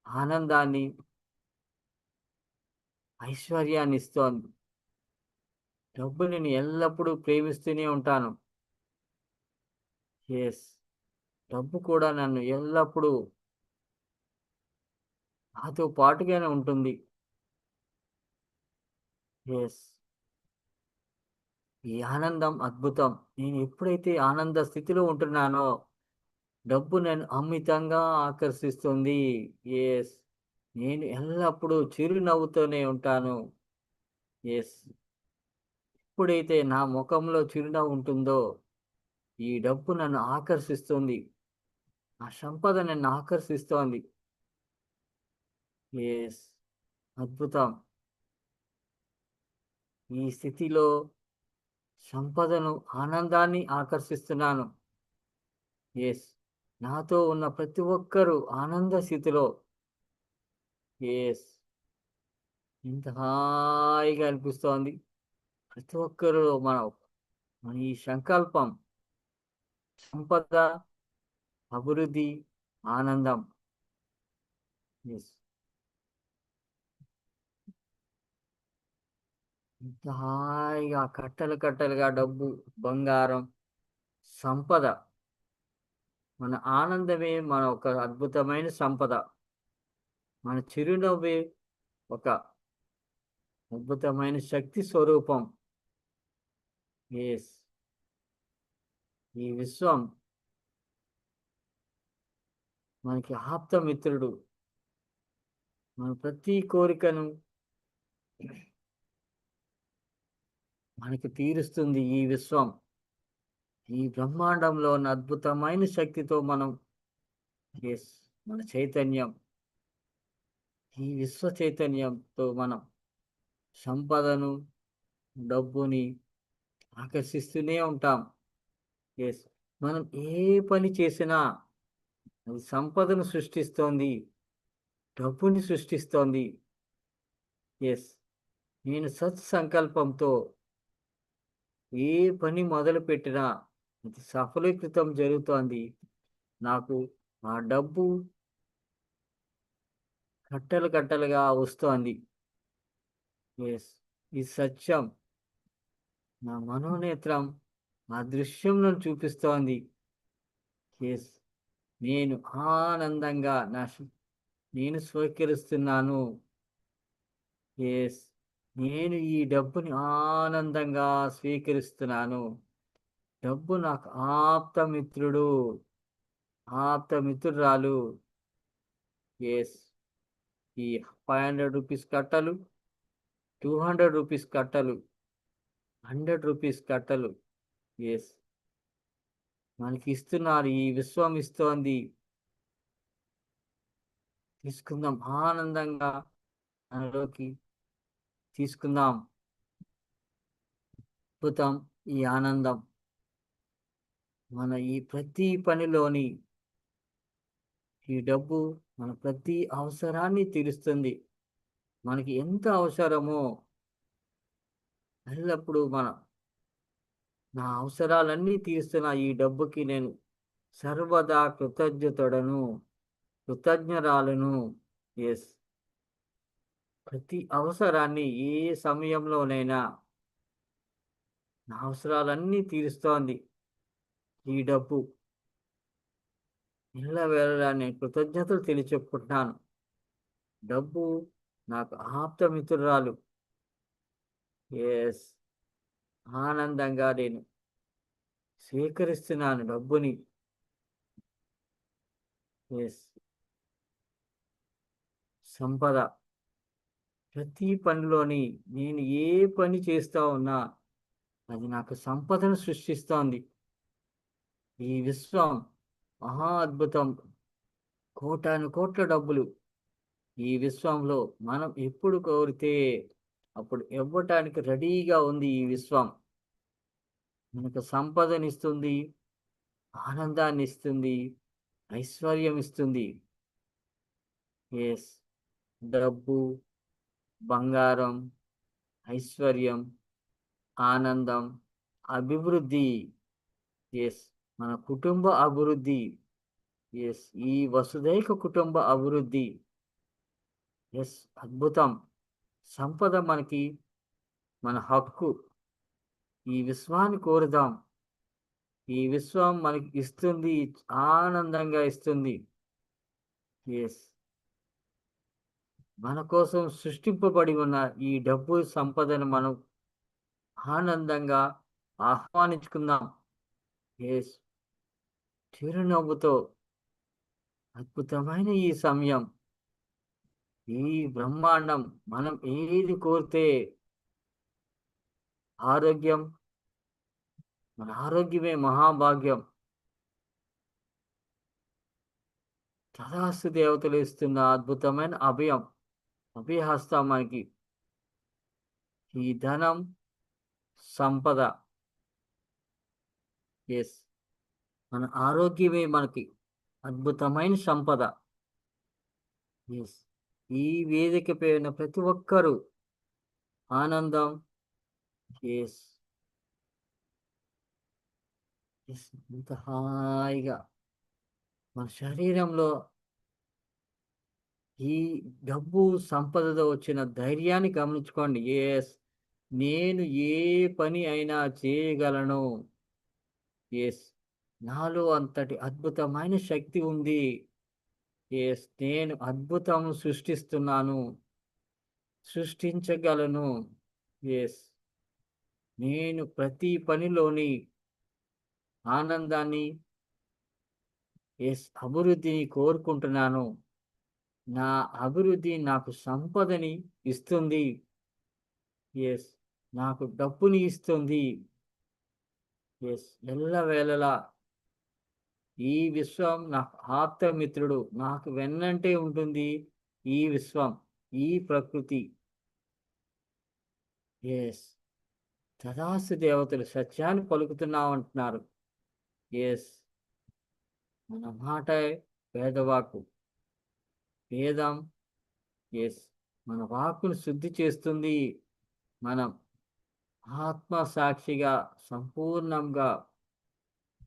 ఆనందాన్ని, ఐశ్వర్యాన్ని ఇస్తోంది. డబ్బుని నేను ఎల్లప్పుడూ ప్రేమిస్తూనే ఉంటాను. ఎస్. డబ్బు కూడా నన్ను ఎల్లప్పుడూ నాతో పాటుగానే ఉంటుంది. ఎస్. ఈ ఆనందం అద్భుతం. నేను ఎప్పుడైతే ఆనంద స్థితిలో ఉంటున్నానో, డబ్బు నన్ను అమితంగా ఆకర్షిస్తుంది. యెస్. నేను ఎల్లప్పుడూ చిరునవ్వుతోనే ఉంటాను. యెస్. ఎప్పుడైతే నా మొఖంలో చిరునవ్వు ఉంటుందో, ఈ డబ్బు నన్ను ఆకర్షిస్తుంది. ఆ సంపద నన్ను ఆకర్షిస్తోంది. యెస్. అద్భుతం. ఈ స్థితిలో సంపదను, ఆనందాన్ని ఆకర్షిస్తున్నాను. యెస్. నాతో ఉన్న ప్రతి ఒక్కరూ ఆనంద స్థితిలో. యెస్. ఎంత హాయిగా అనిపిస్తోంది. ప్రతి ఒక్కరు మన ఈ సంకల్పం సంపద, అభివృద్ధి, ఆనందం. యెస్. ఎంత హాయిగా కట్టలు కట్టలుగా డబ్బు, బంగారం, సంపద. మన ఆనందమే మన ఒక అద్భుతమైన సంపద. మన చిరునవ్వే ఒక అద్భుతమైన శక్తి స్వరూపం. యెస్. ఈ విశ్వం మనకి ఆప్తమిత్రుడు. మన ప్రతి కోరికను మనకి తీరుస్తుంది ఈ విశ్వం. ఈ బ్రహ్మాండంలో ఉన్న అద్భుతమైన శక్తితో మనం యెస్. మన చైతన్యం, ఈ విశ్వ చైతన్యంతో మనం సంపదను, డబ్బుని ఆకర్షిస్తూనే ఉంటాం. యెస్. మనం ఏ పని చేసినా అది సంపదను సృష్టిస్తోంది. డబ్బుని సృష్టిస్తోంది. యెస్. నేను సత్సంకల్పంతో ఏ పని మొదలుపెట్టినా అది సఫలీకృతం జరుగుతోంది. నాకు ఆ డబ్బు కట్టలు కట్టలుగా వస్తోంది. యెస్. ఇది సత్యం. నా మనోనేత్రం ఆ దృశ్యం నన్ను చూపిస్తోంది. యెస్. నేను ఆనందంగా నేను స్వీకరిస్తున్నాను. యెస్. నేను ఈ డబ్బుని ఆనందంగా స్వీకరిస్తున్నాను. డబ్బు నాకు ఆప్తమిత్రుడు, ఆప్తమిత్రురాలు. యెస్. ఈ రూ. 500 కట్టలు, రూ. 200 కట్టలు, రూ. 100 కట్టలు. యెస్. మనకిస్తున్నారు. ఈ విశ్వం ఇస్తోంది. తీసుకుందాం ఆనందంగా మనలోకి తీసుకుందాం. అద్భుతం ఈ ఆనందం. మన ఈ ప్రతి పనిలోని ఈ డబ్బు మన ప్రతి అవసరాన్ని తీరుస్తుంది. మనకి ఎంత అవసరమో ఎల్లప్పుడూ నా అవసరాలన్నీ తీరుస్తున్న ఈ డబ్బుకి నేను సర్వదా కృతజ్ఞరాలను. యెస్. ప్రతి అవసరాన్ని ఏ సమయంలోనైనా నా అవసరాలన్నీ తీరుస్తోంది ఈ డబ్బు. ఎల్లవేళలా నేను కృతజ్ఞతలు తెలియచెప్పుకుంటున్నాను. డబ్బు నాకు ఆప్తమిత్రురాలు. యెస్. ఆనందంగా నేను స్వీకరిస్తున్నాను డబ్బుని. యెస్. సంపద ప్రతి పనిలోని నేను ఏ పని చేస్తా ఉన్నా అది నాకు సంపదను సృష్టిస్తోంది. ఈ విశ్వం మహా అద్భుతం. కోటాను కోట్ల డబ్బులు ఈ విశ్వంలో మనం ఎప్పుడు కోరితే అప్పుడు ఇవ్వటానికి రెడీగా ఉంది ఈ విశ్వం. మనకు సంపదనిస్తుంది, ఆనందాన్నిస్తుంది, ఐశ్వర్యం ఇస్తుంది. యెస్. డబ్బు, బంగారం, ఐశ్వర్యం, ఆనందం, అభివృద్ధి. యెస్. మన కుటుంబ అభివృద్ధి. యెస్. ఈ వసుదైక కుటుంబ అభివృద్ధి. యెస్. అద్భుతం. సంపద మనకి మన హక్కు. ఈ విశ్వాన్ని కోరుదాం. ఈ విశ్వం మనకి ఇస్తుంది, ఆనందంగా ఇస్తుంది. యెస్. మన కోసం సృష్టింపబడి ఉన్న ఈ డబ్బు సంపదను మనం ఆనందంగా ఆహ్వానించుకుందాం. యెస్. చిరునవ్వుతో అద్భుతమైన ఈ సమయం, ఈ బ్రహ్మాండం మనం ఏది కోరితే ఆరోగ్యం, మన ఆరోగ్యమే మహాభాగ్యం. తదాస్తు దేవతలు ఇస్తున్న అద్భుతమైన అభయహస్తం మనకి. ఈ ధనం, సంపద. యెస్. మన ఆరోగ్యమే మనకి అద్భుతమైన సంపద. యెస్. ఈ వేదికపై ఉన్న ప్రతి ఒక్కరూ ఆనందం. యెస్. యెస్. ఇంత హాయిగా మన శరీరంలో ఈ డబ్బు సంపదతో వచ్చిన ధైర్యాన్ని గమనించుకోండి. యెస్. నేను ఏ పని అయినా చేయగలను. యెస్. నాలో అంతటి అద్భుతమైన శక్తి ఉంది. యెస్. నేను అద్భుతం సృష్టిస్తున్నాను. సృష్టించగలను. యెస్. నేను ప్రతి పనిలోని ఆనందాన్ని, యెస్, అభివృద్ధిని కోరుకుంటున్నాను. నా అభివృద్ధి నాకు సంపదని ఇస్తుంది. యెస్. నాకు డబ్బుని ఇస్తుంది. యెస్. ఎల్లవేళలా ఈ విశ్వం నాకు ఆప్తమిత్రుడు. నాకు వెన్నంటే ఉంటుంది ఈ విశ్వం, ఈ ప్రకృతి. యెస్. తదాస్తు దేవతలు సత్యాన్ని పలుకుతున్నామంటున్నారు. యెస్. మన మాటే వేదవాక్కు. వేదం, యెస్, మన వాక్కును శుద్ధి చేస్తుంది. మనం ఆత్మ సాక్షిగా సంపూర్ణంగా,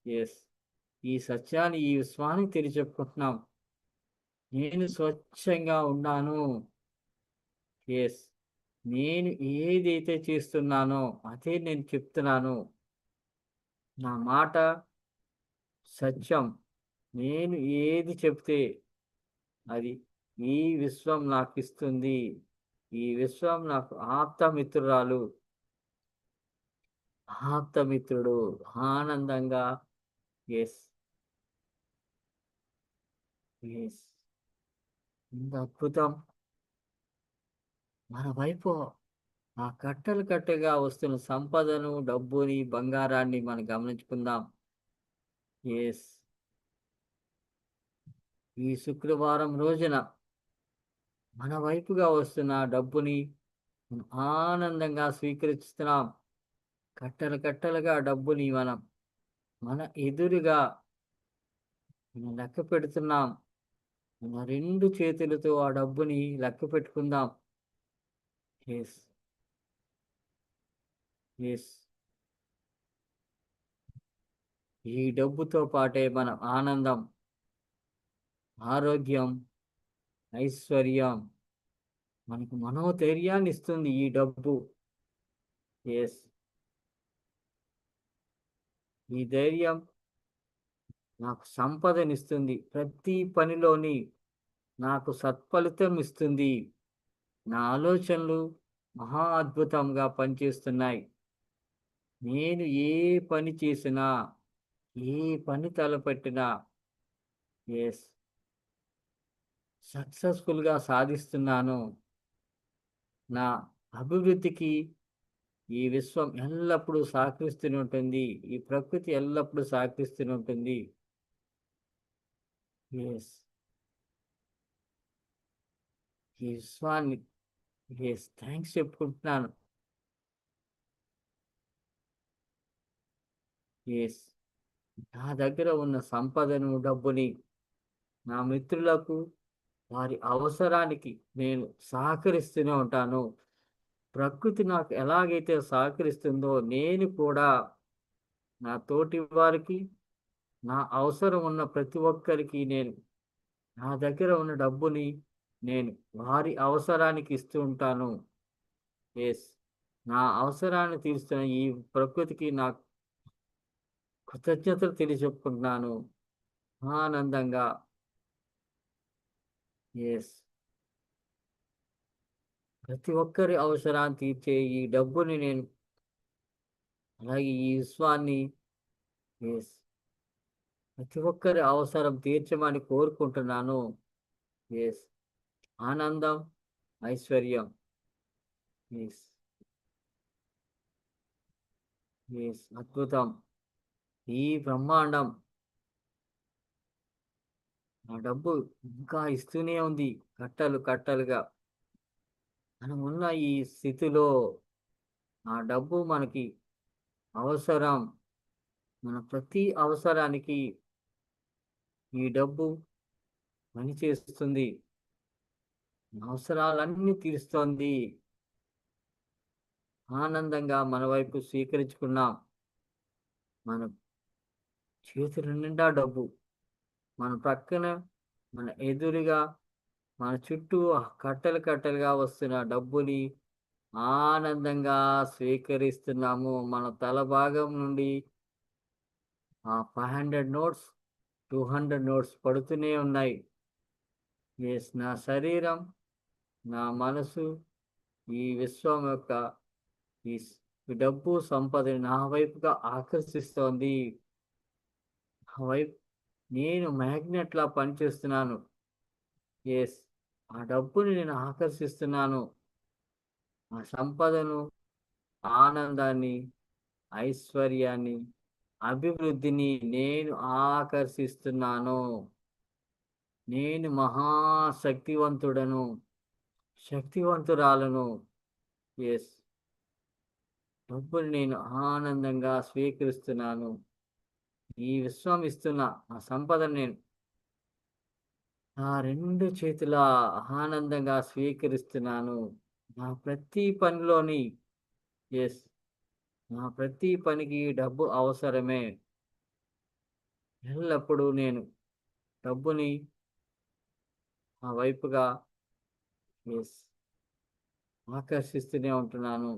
యెస్, ఈ సత్యాన్ని ఈ విశ్వానికి తెలియచెప్పుకుంటున్నాం. నేను స్వచ్ఛంగా ఉన్నాను. యెస్. నేను ఏదైతే చేస్తున్నానో అదే నేను చెప్తున్నాను. నా మాట సత్యం. నేను ఏది చెప్తే అది ఈ విశ్వం నాకిస్తుంది. ఈ విశ్వం నాకు ఆప్తమిత్రురాలు. ఆప్తమిత్రుడు ఆనందంగా. యెస్. యెస్. ఇంత అద్భుతం. మన వైపు ఆ కట్టలు కట్టగా వస్తున్న సంపదను, డబ్బుని, బంగారాన్ని మనం గమనించుకుందాం. యెస్. ఈ శుక్రవారం రోజున మన వైపుగా వస్తున్న డబ్బుని మనం ఆనందంగా స్వీకరిస్తున్నాం. కట్టలు కట్టలుగా డబ్బుని మన ఎదురుగా మనం లెక్క పెడుతున్నాం. మన 2 చేతులతో ఆ డబ్బుని లెక్క పెట్టుకుందాం. యెస్. యెస్. ఈ డబ్బుతో పాటే మన ఆనందం, ఆరోగ్యం, ఐశ్వర్యం, మనకు మనోధైర్యాన్ని ఇస్తుంది ఈ డబ్బు. యెస్. ఈ ధైర్యం నాకు సంపదనిస్తుంది. ప్రతి పనిలోని నాకు సత్ఫలితం ఇస్తుంది. నా ఆలోచనలు మహా అద్భుతంగా పనిచేస్తున్నాయి. నేను ఏ పని చేసినా, ఏ పని తలపెట్టినా, యెస్, సక్సెస్‌ఫుల్‌గా సాధిస్తున్నాను. నా అభివృద్ధికి ఈ విశ్వం ఎల్లప్పుడూ సహకరిస్తూనే ఉంటుంది. ఈ ప్రకృతి ఎల్లప్పుడూ సహకరిస్తూనే ఉంటుంది. యెస్. ఈ విశ్వాన్ని, యెస్, థాంక్స్ చెప్పుకుంటున్నాను. యెస్. నా దగ్గర ఉన్న సంపదను, డబ్బుని నా మిత్రులకు, వారి అవసరానికి నేను సహకరిస్తూనే ఉంటాను. ప్రకృతి నాకు ఎలాగైతే సహకరిస్తుందో నేను కూడా నా తోటి వారికి, నా అవసరం ఉన్న ప్రతి ఒక్కరికి నా దగ్గర ఉన్న డబ్బుని నేను వారి అవసరానికి ఇస్తూ ఉంటాను. యెస్. నా అవసరాన్ని తీరుస్తున్న ఈ ప్రకృతికి కృతజ్ఞతలు తెలియజెప్పుకుంటున్నాను. ఆనందంగా. యెస్. ప్రతి ఒక్కరి అవసరాన్ని తీర్చే ఈ డబ్బుని నేను అలాగే ఈ విశ్వాన్ని యెస్. ప్రతి ఒక్కరి అవసరం తీర్చమని కోరుకుంటున్నాను. యెస్. ఆనందం, ఐశ్వర్యం. యెస్. యెస్. అద్భుతం. ఈ బ్రహ్మాండం నా డబ్బు ఇంకా ఇస్తూనే ఉంది. కట్టలు కట్టలుగా. మనమున్న ఈ స్థితిలో ఆ డబ్బు మనకి అవసరం. మన ప్రతి అవసరానికి ఈ డబ్బు పనిచేస్తుంది. అవసరాలన్నీ తీరుస్తోంది. ఆనందంగా మన వైపు స్వీకరించుకున్నాం. మన చేతుల నిండా డబ్బు. మన ప్రక్కన, మన ఎదురుగా, మన చుట్టూ కట్టలు కట్టలుగా వస్తున్న డబ్బుని ఆనందంగా స్వీకరిస్తున్నాము. మన తల భాగం నుండి ఆ 500 నోట్స్, 200 నోట్స్ పడుతూనే ఉన్నాయి. యెస్. నా శరీరం, నా మనసు, ఈ విశ్వం యొక్క ఈ స్ ఈ డబ్బు సంపదని నా వైపుగా ఆకర్షిస్తోంది. నా వైపు నేను మ్యాగ్నెట్‌లా పనిచేస్తున్నాను. యెస్. ఆ డబ్బుని నేను ఆకర్షిస్తున్నాను. ఆ సంపదను, ఆనందాన్ని, ఐశ్వర్యాన్ని, అభివృద్ధిని నేను ఆకర్షిస్తున్నాను. నేను మహాశక్తివంతుడను, శక్తివంతురాలను. యెస్. డబ్బుని నేను ఆనందంగా స్వీకరిస్తున్నాను. ఈ విశ్వం ఇస్తున్న ఆ సంపదను నేను నా 2 చేతులా ఆనందంగా స్వీకరిస్తున్నాను. నా ప్రతి పనిలోని యెస్. నా ప్రతి పనికి డబ్బు అవసరమే. ఎల్లప్పుడూ నేను డబ్బుని నా వైపుగా యెస్. ఆకర్షిస్తూనే ఉంటున్నాను.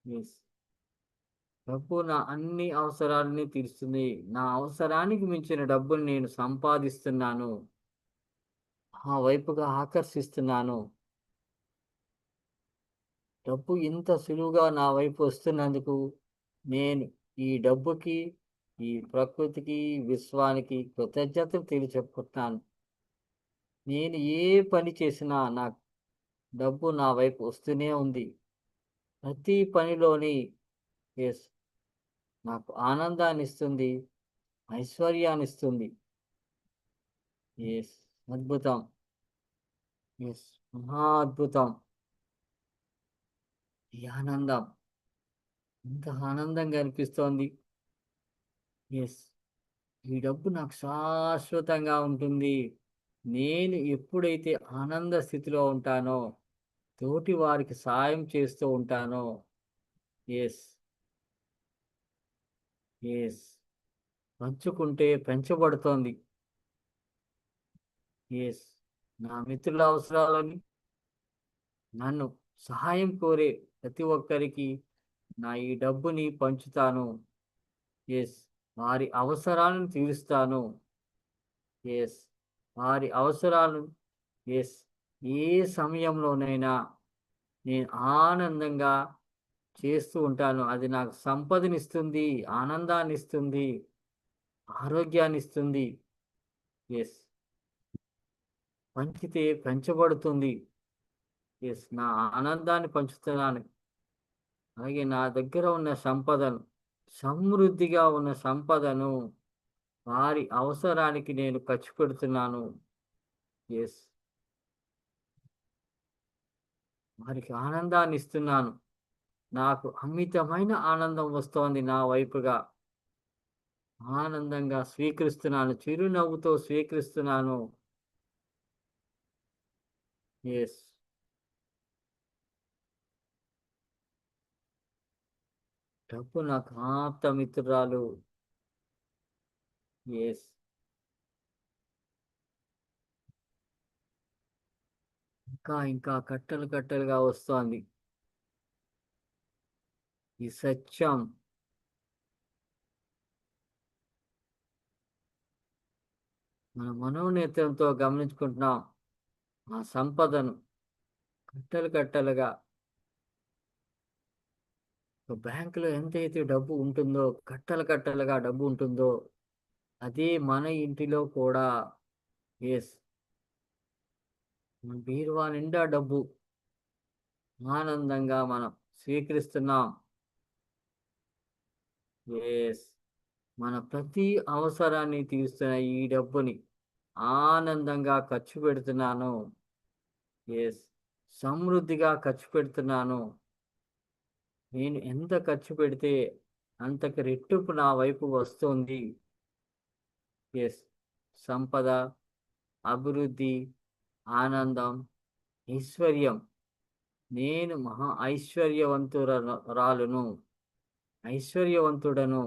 యెస్. డబ్బు నా అన్ని అవసరాలని తీరుస్తుంది. నా అవసరానికి మించిన డబ్బుని నేను సంపాదిస్తున్నాను. ఆ వైపుగా ఆకర్షిస్తున్నాను. డబ్బు ఇంత సులువుగా నా వైపు వస్తున్నందుకు నేను ఈ డబ్బుకి, ఈ ప్రకృతికి, విశ్వానికి కృతజ్ఞతలు తెలియచెప్పుకుంటున్నాను. నేను ఏ పని చేసినా డబ్బు నా వైపు వస్తూనే ఉంది. ప్రతి పనిలోని యెస్. నాకు ఆనందాన్నిస్తుంది, ఐశ్వర్యాన్నిస్తుంది. యెస్. అద్భుతం. యెస్. మహా అద్భుతం. ఈ ఆనందం ఎంత ఆనందంగా అనిపిస్తోంది. యెస్. ఈ డబ్బు నాకు శాశ్వతంగా ఉంటుంది. నేను ఎప్పుడైతే ఆనంద స్థితిలో ఉంటానో, తోటి వారికి సాయం చేస్తూ ఉంటానో, యెస్. యెస్. పంచుకుంటే పెంచబడుతోంది. యెస్. నా మిత్రుల అవసరాలని నన్ను సహాయం కోరే ప్రతి ఒక్కరికి నా ఈ డబ్బుని పంచుతాను. యెస్. వారి అవసరాలను తీరుస్తాను. యెస్. వారి అవసరాలు యెస్. ఏ సమయంలోనైనా నేను ఆనందంగా చేస్తూ ఉంటాను. అది నాకు సంపదనిస్తుంది, ఆనందాన్నిస్తుంది, ఆరోగ్యాన్నిస్తుంది. యెస్. పంచితే పెంచబడుతుంది. యెస్. నా ఆనందాన్ని పంచుతున్నాను. అలాగే నా దగ్గర ఉన్న సంపదను, సమృద్ధిగా ఉన్న సంపదను వారి అవసరానికి నేను ఖర్చు పెడుతున్నాను. యెస్. వారికి ఆనందాన్నిస్తున్నాను. నాకు అమితమైన ఆనందం వస్తోంది నా వైపుగా. ఆనందంగా స్వీకరిస్తున్నాను. చిరునవ్వుతో స్వీకరిస్తున్నాను. యెస్. డబ్బు నాకు ఆప్త మిత్రురాలు. యెస్. ఇంకా ఇంకా కట్టలు కట్టలుగా వస్తోంది. ఈ సత్యం మన మనోనేత్రంతో గమనించుకుంటున్నాం. ఆ సంపదను కట్టలు కట్టలుగా ఒక బ్యాంకులో ఎంతైతే డబ్బు ఉంటుందో, కట్టలు కట్టలుగా డబ్బు ఉంటుందో, అదే మన ఇంటిలో కూడా యెస్. మన బీరువా నిండా డబ్బు ఆనందంగా మనం స్వీకరిస్తున్నాం. యెస్. మన ప్రతి అవసరాన్ని తీరుస్తున్న ఈ డబ్బుని ఆనందంగా ఖర్చు పెడుతున్నాను. యెస్. సమృద్ధిగా ఖర్చు పెడుతున్నాను. నేను ఎంత ఖర్చు పెడితే అంతకు రెట్టింపు నా వైపు వస్తుంది. యెస్. సంపద, అభివృద్ధి, ఆనందం, ఐశ్వర్యం. నేను మహా రాలును. ఐశ్వర్యవంతుడను.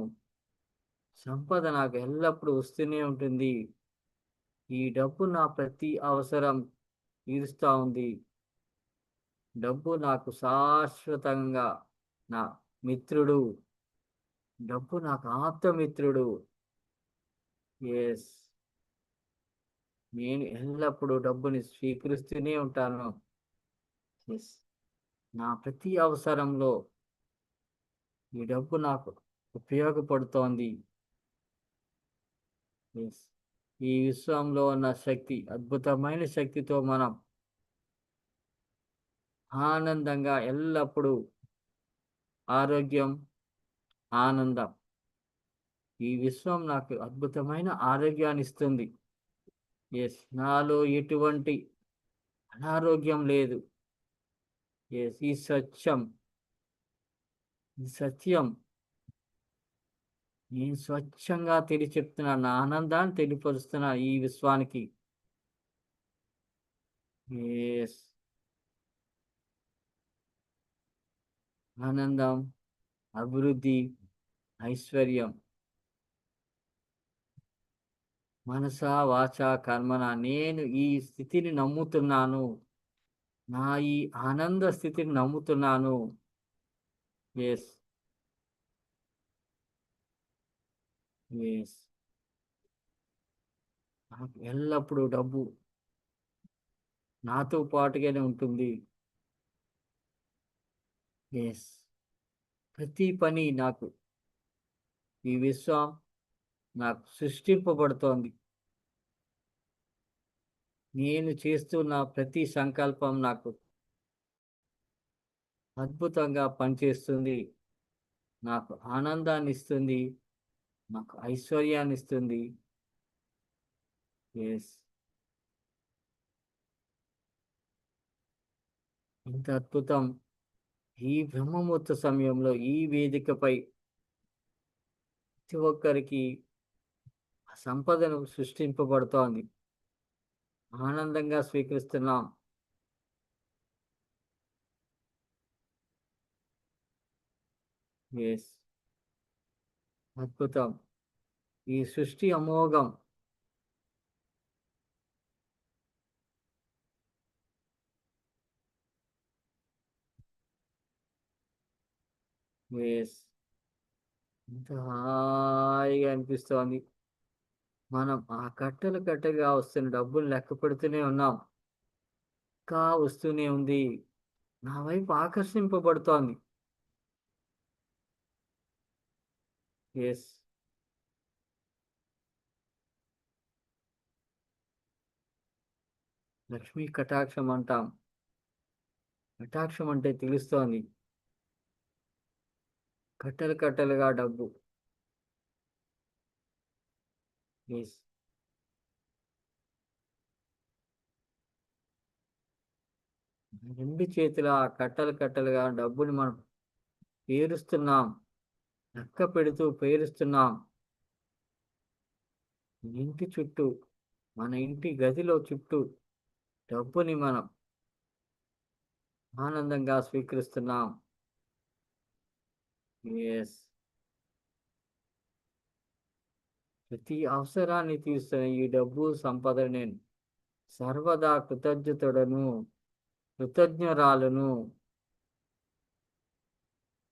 సంపద నాకు ఎల్లప్పుడూ వస్తూనే ఉంటుంది. ఈ డబ్బు నా ప్రతి అవసరం తీరుస్తా ఉంది. డబ్బు నాకు శాశ్వతంగా నా మిత్రుడు. డబ్బు నాకు ఆప్తమిత్రుడు. యెస్. నేను ఎల్లప్పుడూ డబ్బుని స్వీకరిస్తూనే ఉంటాను. యెస్. నా ప్రతి అవసరంలో ఈ డబ్బు నాకు ఉపయోగపడుతోంది. యెస్. ఈ విశ్వంలో ఉన్న శక్తి, అద్భుతమైన శక్తితో మనం ఆనందంగా ఎల్లప్పుడూ ఆరోగ్యం, ఆనందం. ఈ విశ్వం నాకు అద్భుతమైన ఆరోగ్యాన్నిస్తుంది. యెస్. నాలో ఎటువంటి అనారోగ్యం లేదు. యెస్. ఈ సత్యం నేను స్వచ్ఛంగా చెప్తున్నా. నా ఆనందాన్ని తెలియపరుస్తున్నా ఈ విశ్వానికి. యెస్. ఆనందం, అభివృద్ధి, ఐశ్వర్యం. మనసా, వాచా, కర్మణ నేను ఈ స్థితిని నమ్ముతున్నాను. నా ఈ ఆనంద స్థితిని నమ్ముతున్నాను. యెస్. యెస్. నాకు ఎల్లప్పుడూ డబ్బు నాతో పాటుగానే ఉంటుంది. యెస్. ప్రతి పని నాకు ఈ విశ్వం నాకు సృష్టింపబడుతోంది. నేను చేస్తున్న ప్రతి సంకల్పం నాకు అద్భుతంగా పనిచేస్తుంది. నాకు ఆనందాన్నిస్తుంది. నాకు ఐశ్వర్యాన్నిస్తుంది. యెస్. ఇంత అద్భుతం ఈ బ్రహ్మముహూర్త సమయంలో ఈ వేదికపై ప్రతి ఒక్కరికి ఆ సంపదను సృష్టింపబడుతోంది. ఆనందంగా స్వీకరిస్తున్నాం. యెస్. అద్భుతం. ఈ సృష్టి అమోఘం. యెస్. ఎంత హాయిగా అనిపిస్తోంది. మనం ఆ కట్టలు కట్టలుగా వస్తున్న డబ్బులు లెక్క పెడుతూనే ఉన్నాం. ఇంకా వస్తూనే ఉంది. నా వైపు ఆకర్షింపబడుతోంది. యెస్. లక్ష్మీ కటాక్షం అంటాం. కటాక్షం అంటే తెలుస్తోంది. కట్టలు కట్టలుగా డబ్బు. యెస్. 2 చేతుల ఆ కట్టలు కట్టలుగా డబ్బుని మనం పేరుస్తున్నాం. లెక్క పెడుతూ పేరుస్తున్నాం. ఇంటి చుట్టూ, మన ఇంటి గదిలో చుట్టూ డబ్బుని మనం ఆనందంగా స్వీకరిస్తున్నాం. యెస్. ప్రతి అవసరాన్ని తీరుస్తున్న ఈ డబ్బు సంపద నేను సర్వదా కృతజ్ఞురాలను.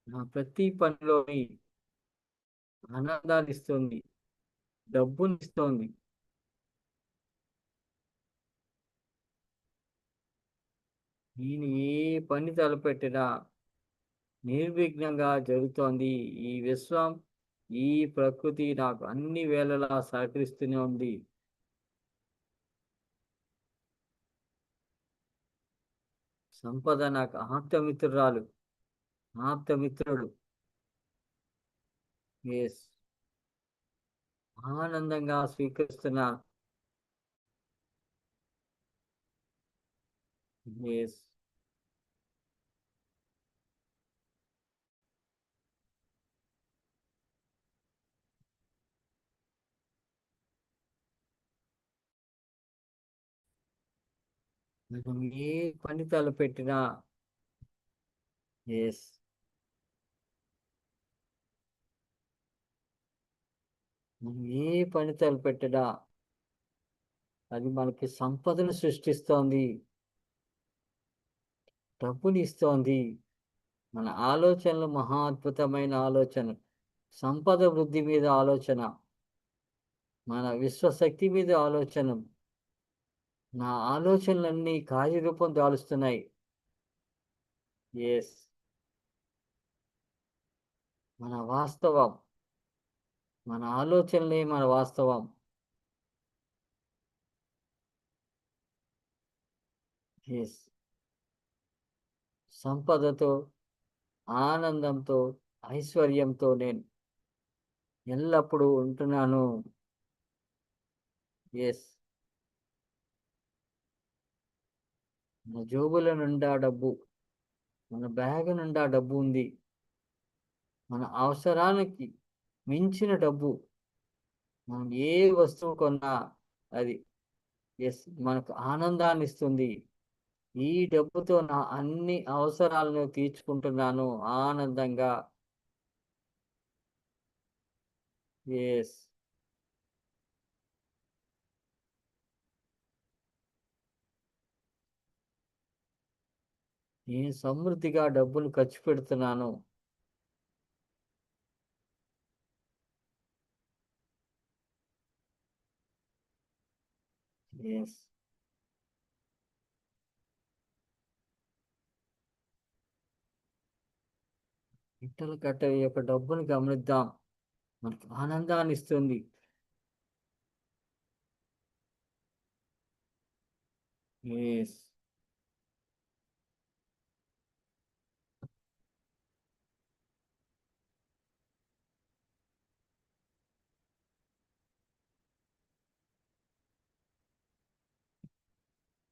నా ప్రతి పనిలోని ఆనందాన్నిస్తుంది. డబ్బునిస్తోంది. నేను ఏ పని తలపెట్టినా నిర్విఘ్నంగా జరుగుతోంది. ఈ విశ్వం, ఈ ప్రకృతి నాకు అన్ని వేళలా సహకరిస్తూనే ఉంది. సంపద నాకు ఆప్తమిత్రురాలు. ఆప్తమిత్రుడు. యెస్. ఆనందంగా స్వీకరిస్తున్నాను. యెస్. మనం ఏ పని తలపెట్టినా యెస్. మనం ఏ పని తలపెట్టినా అది మనకి సంపదను సృష్టిస్తోంది. డబ్బునిస్తోంది. మన ఆలోచనలు మహా అద్భుతమైన ఆలోచనలు. సంపద వృద్ధి మీద ఆలోచన. మన విశ్వశక్తి మీద ఆలోచన. నా ఆలోచనలన్నీ కార్యరూపం దాలుస్తున్నాయి. యెస్. మన వాస్తవం. మన ఆలోచనలే మన వాస్తవం. యెస్. సంపదతో, ఆనందంతో, ఐశ్వర్యంతో నేను ఎల్లప్పుడూ ఉంటున్నాను. యెస్. మన జేబుల నిండా డబ్బు. మన బ్యాగు నిండా డబ్బు ఉంది. మన అవసరానికి మించిన డబ్బు. మనం ఏ వస్తువు కొన్నా అది యెస్. మనకు ఆనందాన్నిస్తుంది. ఈ డబ్బుతో నా అన్ని అవసరాలను తీర్చుకుంటున్నాను ఆనందంగా. యెస్. నేను సమృద్ధిగా డబ్బులు ఖర్చు పెడుతున్నాను. యెస్. ఇట్టలు కట్టే యొక్క డబ్బుని గమనిద్దాం. మనకు ఆనందాన్నిస్తుంది. యెస్.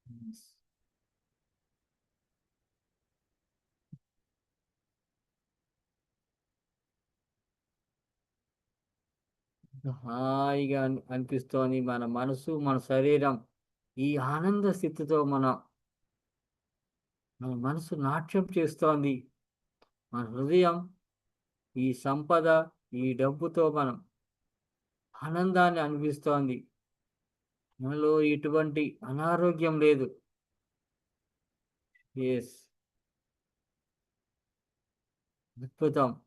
యెస్. హాయిగా అనిపిస్తోంది. మన మనసు, మన శరీరం ఈ ఆనంద స్థితితో మన మనసు నాట్యం చేస్తోంది. మన హృదయం ఈ సంపద, ఈ డబ్బుతో ఆనందాన్ని అనిపిస్తోంది. మనలో ఎటువంటి అనారోగ్యం లేదు. యెస్. అద్భుతం.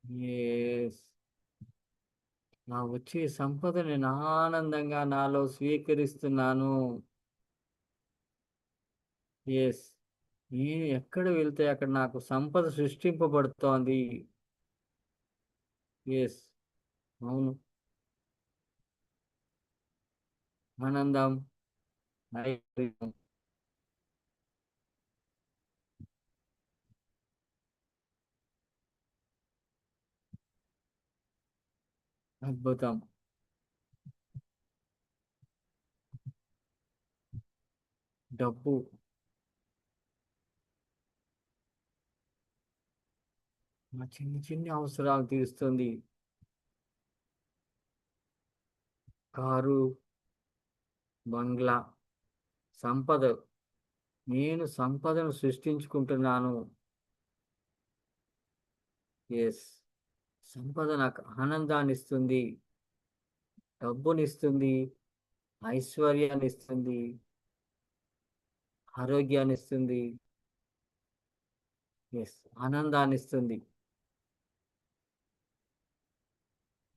యెస్. నా వచ్చే సంపద నేను ఆనందంగా నాలో స్వీకరిస్తున్నాను. యెస్. నేను ఎక్కడ వెళ్తే అక్కడ నాకు సంపద సృష్టింపబడుతోంది. యెస్. అవును. ఆనందం, ఐశ్వర్యం. అద్భుతం. డబ్బు నా చిన్ని చిన్ని అవసరాలు తీరుస్తుంది. కారు, బంగ్లా, సంపద. నేను సంపదను సృష్టించుకుంటున్నాను. యెస్. సంపద నాకు ఆనందాన్నిస్తుంది. డబ్బునిస్తుంది. ఐశ్వర్యాన్నిస్తుంది. ఆరోగ్యాన్నిస్తుంది. యెస్. ఆనందాన్నిస్తుంది.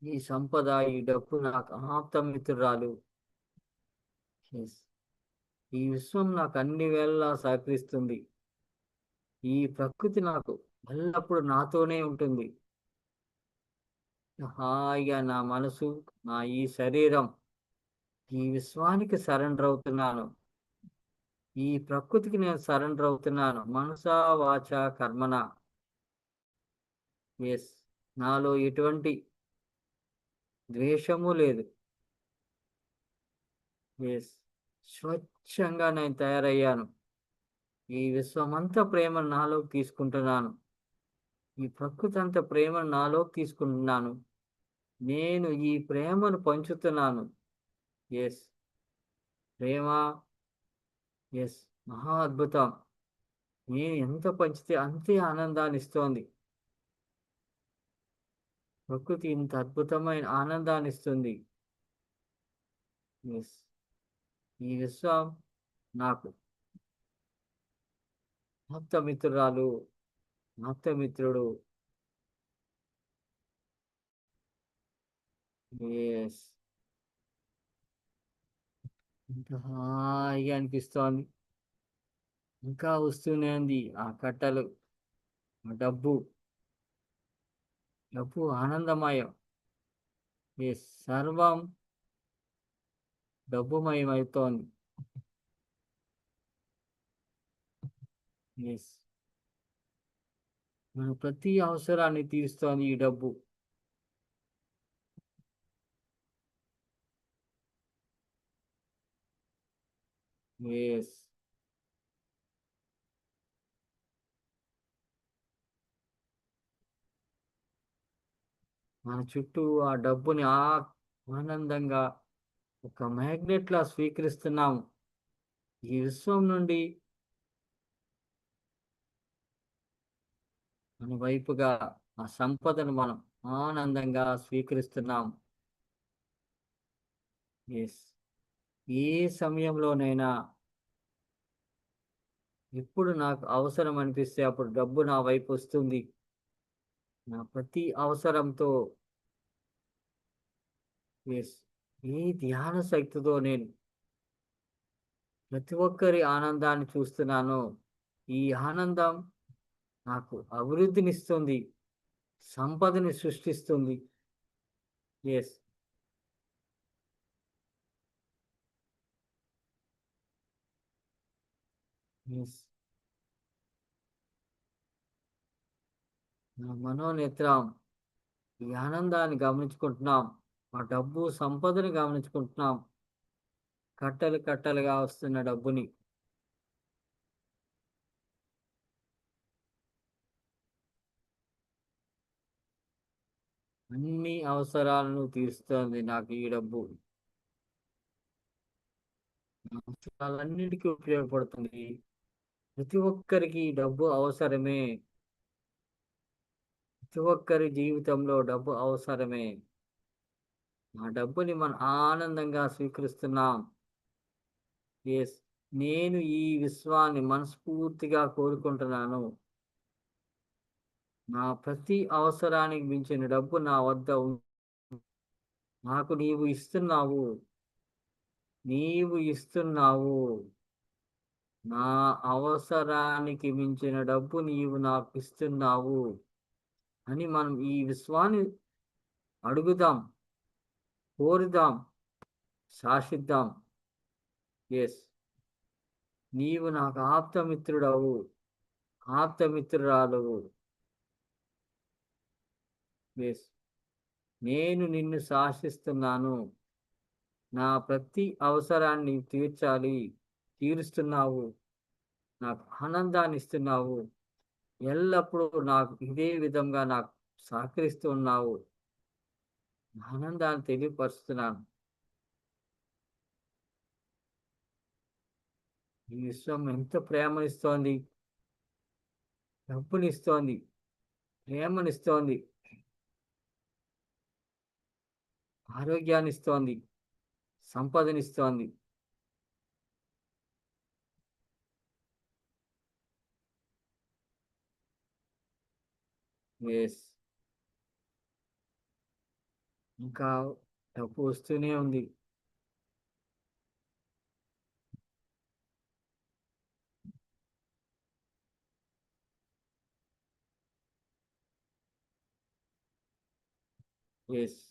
ఈ సంపద, ఈ డబ్బు నాకు ఆప్తమిత్రురాలు. ఎస్. ఈ విశ్వం నాకు అన్ని వేళలా సహకరిస్తుంది. ఈ ప్రకృతి నాకు ఎల్లప్పుడూ నాతోనే ఉంటుంది. హాయిగా నా మనసు, నా ఈ శరీరం ఈ విశ్వానికి సరెండర్ అవుతున్నాను. ఈ ప్రకృతికి నేను సరెండర్ అవుతున్నాను. మనసా వాచా కర్మణ. ఎస్. నాలో ఎటువంటి ద్వేషము లేదు. ఎస్. స్వచ్ఛంగా నేను తయారయ్యాను. ఈ విశ్వమంతా ప్రేమను నాలోకి తీసుకుంటున్నాను. ఈ ప్రకృతి అంతా ప్రేమను నాలోకి తీసుకుంటున్నాను. నేను ఈ ప్రేమను పంచుతున్నాను. ఎస్. ప్రేమ. ఎస్. మహా అద్భుతం. నేను ఎంత పంచితే అంతే ఆనందాన్ని ఇస్తోంది. ప్రకృతి ఇంత అద్భుతమైన ఆనందాన్ని ఇస్తుంది. ఎస్. ఈ విశ్వం నాకు ఆప్తమిత్రురాలు, ఆప్తమిత్రుడు. ఎస్. ఇంత హాయిగా అనిపిస్తోంది. ఇంకా వస్తూనే ఉంది ఆ కట్టలు, ఆ డబ్బు. డబ్బు ఆనందమయం. ఎస్. సర్వం డబ్బుమయమవుతోంది. ఎస్. మన ప్రతి అవసరాన్ని తీరుస్తోంది ఈ డబ్బు. ఎస్. మన చుట్టూ ఆ డబ్బుని ఆనందంగా ఒక మ్యాగ్నెట్ లా స్వీకరిస్తున్నాము. ఈ విశ్వం నుండి మన వైపుగా ఆ సంపదను మనం ఆనందంగా స్వీకరిస్తున్నాం. ఎస్. ఏ సమయంలోనైనా ఎప్పుడు నాకు అవసరం అనిపిస్తే అప్పుడు డబ్బు నా వైపు వస్తుంది. నా ప్రతి అవసరంతో. ఎస్. ఈ ధ్యాన శక్తితో నేను ప్రతి ఒక్కరి ఆనందాన్ని చూస్తున్నాను. ఈ ఆనందం నాకు అభివృద్ధినిస్తుంది. సంపదని సృష్టిస్తుంది. ఎస్. ఎస్. నా మనోనేత్రం ఈ ఆనందాన్ని గమనించుకుంటున్నాం. ఆ డబ్బు సంపదని గమనించుకుంటున్నాం. కట్టలు కట్టలుగా వస్తున్న డబ్బుని. అన్ని అవసరాలను తీరుస్తోంది నాకు ఈ డబ్బు. నా అవసరాలన్నిటికీ ఉపయోగపడుతుంది. ప్రతి ఒక్కరికి ఈ డబ్బు అవసరమే. ప్రతి ఒక్కరి జీవితంలో డబ్బు అవసరమే. ఆ డబ్బుని మనం ఆనందంగా స్వీకరిస్తున్నాం. ఎస్. నేను ఈ విశ్వాన్ని మనస్ఫూర్తిగా కోరుకుంటున్నాను. నా ప్రతి అవసరానికి మించిన డబ్బు నా వద్ద నాకు నీవు ఇస్తున్నావు. నీవు ఇస్తున్నావు. నా అవసరానికి మించిన డబ్బు నీవు నాకు ఇస్తున్నావు అని మనం ఈ విశ్వాన్ని అడుగుదాం, కోరుదాం, శాసిద్దాం. ఎస్. నీవు నాకు ఆప్తమిత్రుడవు, ఆప్తమిత్రురాలవు. ఎస్. నేను నిన్ను శాసిస్తున్నాను. నా ప్రతి అవసరాన్ని తీర్చాలి. తీరుస్తున్నావు. నాకు ఆనందాన్ని ఇస్తున్నావు. ఎల్లప్పుడూ నాకు ఇదే విధంగా నాకు సహకరిస్తూ ఉన్నావు. ఆనందాన్ని తెలియపరుస్తున్నాను. ఈ విశ్వం ఎంత ప్రేమనిస్తోంది, డబ్బునిస్తోంది, ప్రేమనిస్తోంది, ఆరోగ్యాన్నిస్తోంది, సంపదనిస్తోంది. ఎస్. ఇంకా డబ్బు వస్తూనే ఉంది. ఎస్.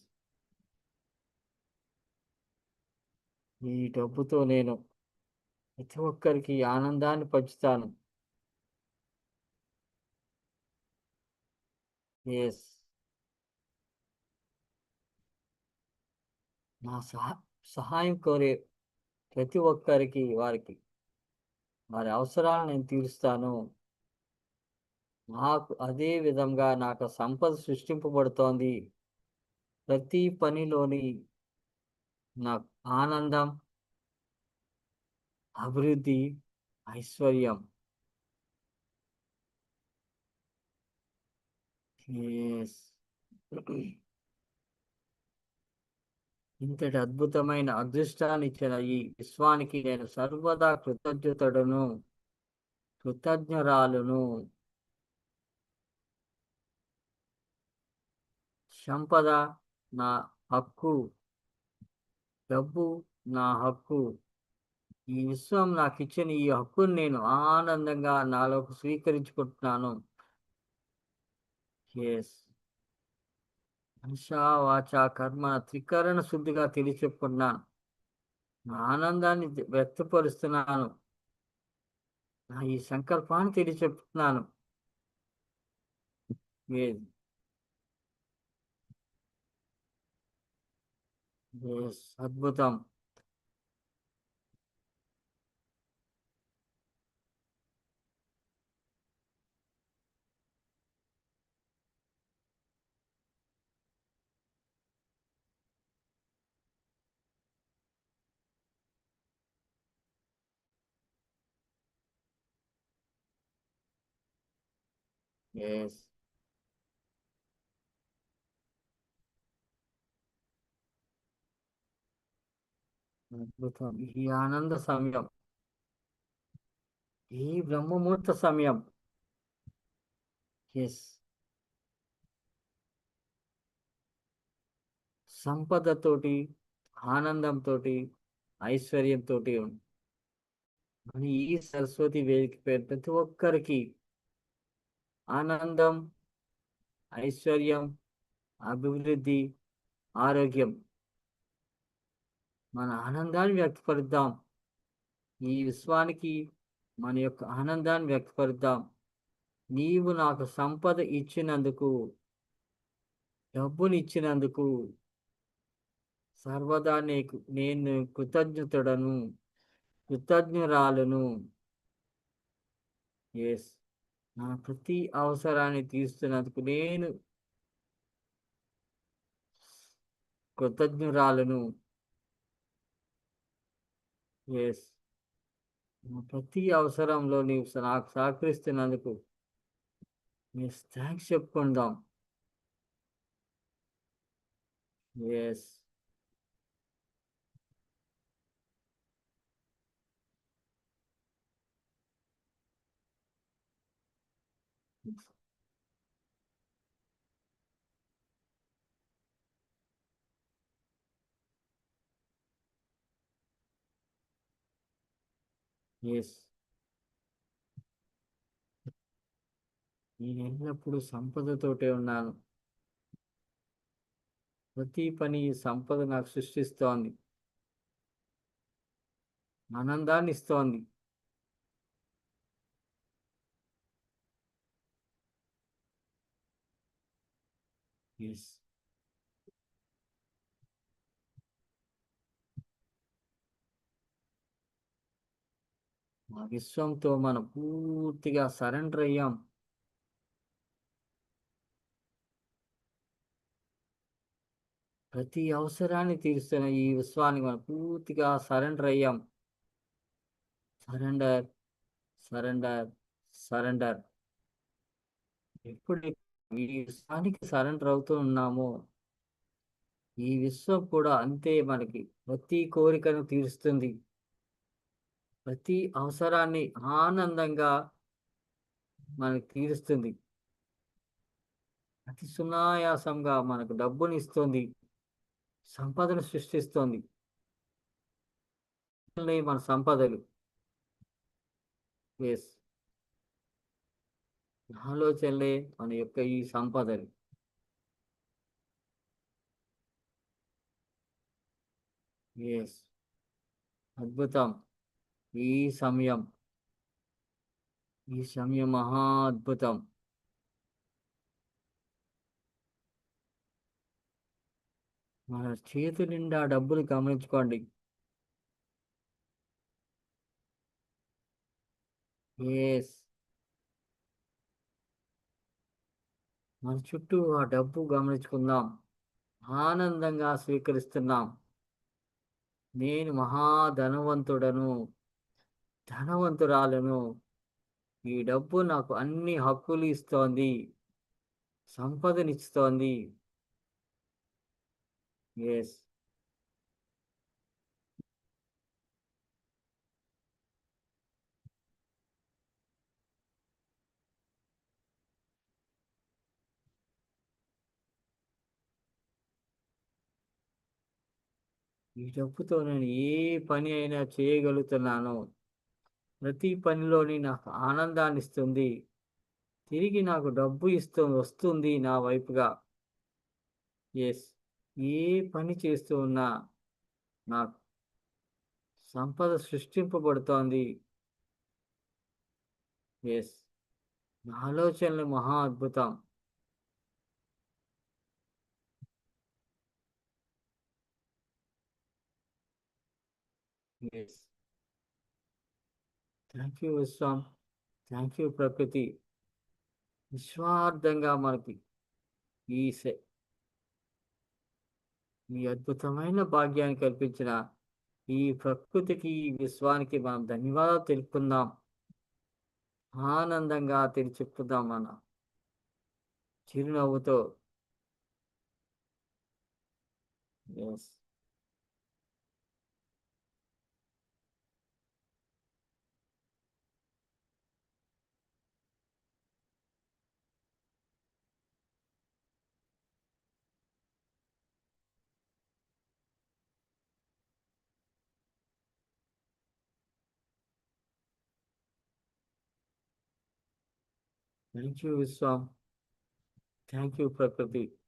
ఈ డబ్బుతో నేను ప్రతి ఒక్కరికి ఆనందాన్ని పంచుతాను. ఎస్. నా సహాయం కోరే ప్రతి ఒక్కరికి వారి అవసరాలను నేను తీరుస్తాను. నాకు అదే విధంగా నాకు సంపద సృష్టింపబడుతోంది. ప్రతి పనిలోని నాకు ఆనందం, అభివృద్ధి, ఐశ్వర్యం. యెస్. ఇంతటి అద్భుతమైన అదృష్టాన్నిచ్చిన ఈ విశ్వానికి నేను సర్వదా కృతజ్ఞరాలును. సంపద నా హక్కు. డబ్బు నా హక్కు. ఈ విశ్వం నాకిచ్చిన ఈ హక్కుని నేను ఆనందంగా నాలోకి స్వీకరించుకుంటున్నాను. యెస్. మనసా, వాచా, కర్మణ త్రికరణ శుద్ధిగా తెలియచెప్పుకున్నాను. నా ఆనందాన్ని వ్యక్తపరుస్తున్నాను. నా ఈ సంకల్పాన్ని తెలియచెప్తున్నాను. యెస్. యెస్. అద్భుతం. యెస్. అద్భుతం. ఈ ఆనంద సమయం, ఈ బ్రహ్మముహూర్త సమయం. యెస్. సంపదతోటి, ఆనందంతోటి, ఐశ్వర్యంతోటి అని ఈ సరస్వతి వేదిక పేరు ప్రతి ఒక్కరికి ఆనందం, ఐశ్వర్యం, అభివృద్ధి, ఆరోగ్యం. మన ఆనందాన్ని వ్యక్తపరుద్దాం. ఈ విశ్వానికి మన యొక్క ఆనందాన్ని వ్యక్తపరుద్దాం. నీవు నాకు సంపద ఇచ్చినందుకు, డబ్బునిచ్చినందుకు సర్వదా నేను కృతజ్ఞురాలను. ఎస్. నా ప్రతి అవసరాన్ని తీరుస్తున్నందుకు నేను కృతజ్ఞురాలను. ఎస్. నా ప్రతి అవసరంలో నీవు నాకు సహకరిస్తున్నందుకు ఎస్ థ్యాంక్స్ చెప్పుకుందాం. ఎస్. ఎస్. నేను ఎల్లప్పుడూ సంపదతోటే ఉన్నాను. ప్రతి పని ఈ సంపద నాకు సృష్టిస్తోంది. ఆనందాన్ని ఇస్తోంది. ఎస్. ఆ విశ్వంతో మనం పూర్తిగా సరెండర్ అయ్యాం. ప్రతి అవసరాన్ని తీరుస్తున్న ఈ విశ్వానికి మనం పూర్తిగా సరెండర్ అయ్యాం. Surrender, surrender, surrender. ఎప్పుడు ఈ విశ్వానికి సరెండర్ అవుతూ ఉన్నామో ఈ విశ్వం కూడా అంతే మనకి ప్రతి కోరికను తీరుస్తుంది. ప్రతి అవసరాన్ని ఆనందంగా మనకు తీరుస్తుంది. అతి సునాయాసంగా మనకు డబ్బునిస్తుంది. సంపదను సృష్టిస్తోంది. మన సంపదలు. ఎస్. ఆలోచనలే మన యొక్క ఈ సంపదలు. ఎస్. అద్భుతం. ఈ సమయం, ఈ సమయం మహా అద్భుతం. మన చేతి నిండా డబ్బులు గమనించుకోండి. ఎస్. మన చుట్టూ ఆ డబ్బు గమనించుకుందాం. ఆనందంగా స్వీకరిస్తున్నాం. నేను మహా ధనవంతుడను, ధనవంతురాలను. ఈ డబ్బు నాకు అన్ని హక్కులు ఇస్తోంది, సంపదనిస్తోంది. ఎస్. ఈ డబ్బుతో నేను ఏ పని అయినా చేయగలుగుతున్నాను. ప్రతి పనిలోని నాకు ఆనందాన్నిస్తుంది. తిరిగి నాకు డబ్బు వస్తుంది నా వైపుగా. ఎస్. ఏ పని చేస్తూ ఉన్నా నాకు సంపద సృష్టింపబడుతోంది. ఎస్. నా ఆలోచనలు మహా అద్భుతం. Yes. Thank you Vishwam. Thank you ప్రకృతి. నిస్వార్థంగా మనకి ఈ ఈ అద్భుతమైన భాగ్యాన్ని కల్పించిన ఈ ప్రకృతికి, ఈ విశ్వానికి మనం ధన్యవాదాలు తెలుపుకుందాం. ఆనందంగా చెప్పుదాం మన చిరునవ్వుతో. Yes. Thank you Vishwam. Thank you ప్రకృతి.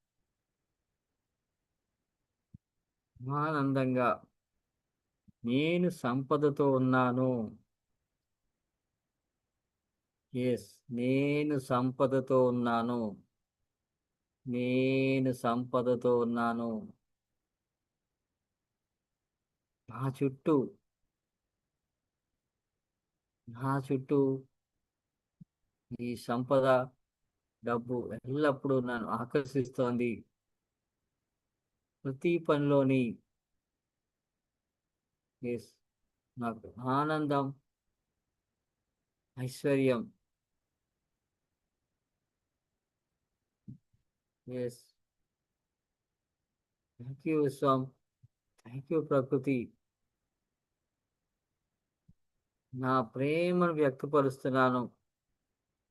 ఆనందంగా నేను సంపదతో ఉన్నాను. ఎస్. నేను సంపదతో ఉన్నాను. నేను సంపదతో ఉన్నాను. నా చుట్టూ, నా చుట్టూ ఈ సంపద, డబ్బు ఎల్లప్పుడూ నన్ను ఆకర్షిస్తోంది. ప్రతి పనిలోని ఎస్, నాకు ఆనందం, ఐశ్వర్యం. Yes. Thank you Vishwam. Thank you ప్రకృతి. నా ప్రేమను వ్యక్తపరుస్తున్నాను.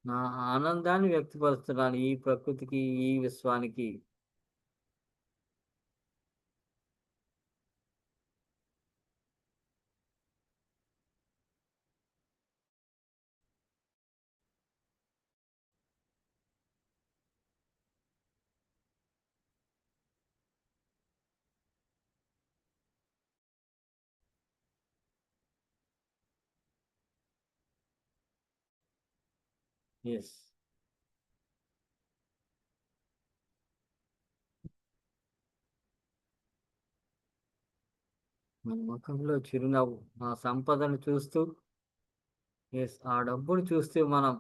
నా ఆనందాన్ని వ్యక్తపరుస్తున్నాను ఈ ప్రకృతికి, ఈ విశ్వానికి. ఎస్. మన ముఖంలో చిరునవ్వు, ఆ సంపదను చూస్తూ, ఎస్, ఆ డబ్బును చూస్తూ మనం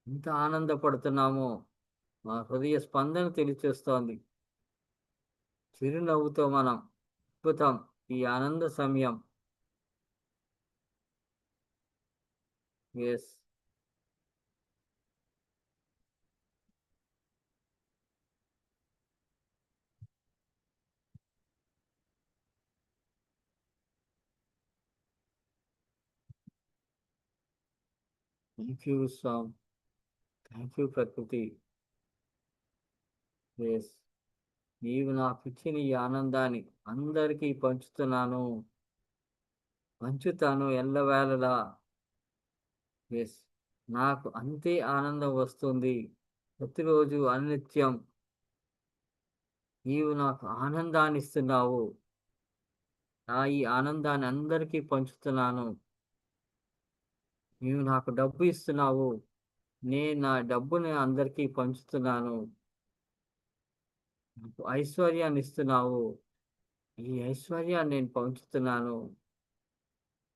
ఎంత ఆనందపడుతున్నామో మా హృదయ స్పందన తెలియచేస్తోంది. చిరునవ్వుతో మనం అద్భుతం. ఈ ఆనంద సమయం. ఎస్. థ్యాంక్ యూ స్వామి. థ్యాంక్ యూ ప్రకృతి. ఎస్. నీవు నాకు ఇచ్చిన ఈ ఆనందాన్ని అందరికీ పంచుతున్నాను, పంచుతాను ఎల్లవేళలా. ఎస్. నాకు అంతే ఆనందం వస్తుంది ప్రతిరోజు, అనిత్యం. నీవు నాకు ఆనందాన్ని ఇస్తున్నావు. ఈ ఆనందాన్ని అందరికీ పంచుతున్నాను. నీవు నాకు డబ్బు ఇస్తున్నావు. నేను నా డబ్బుని అందరికీ పంచుతున్నాను. నాకు ఐశ్వర్యాన్ని ఇస్తున్నావు. ఈ ఐశ్వర్యాన్ని నేను పంచుతున్నాను.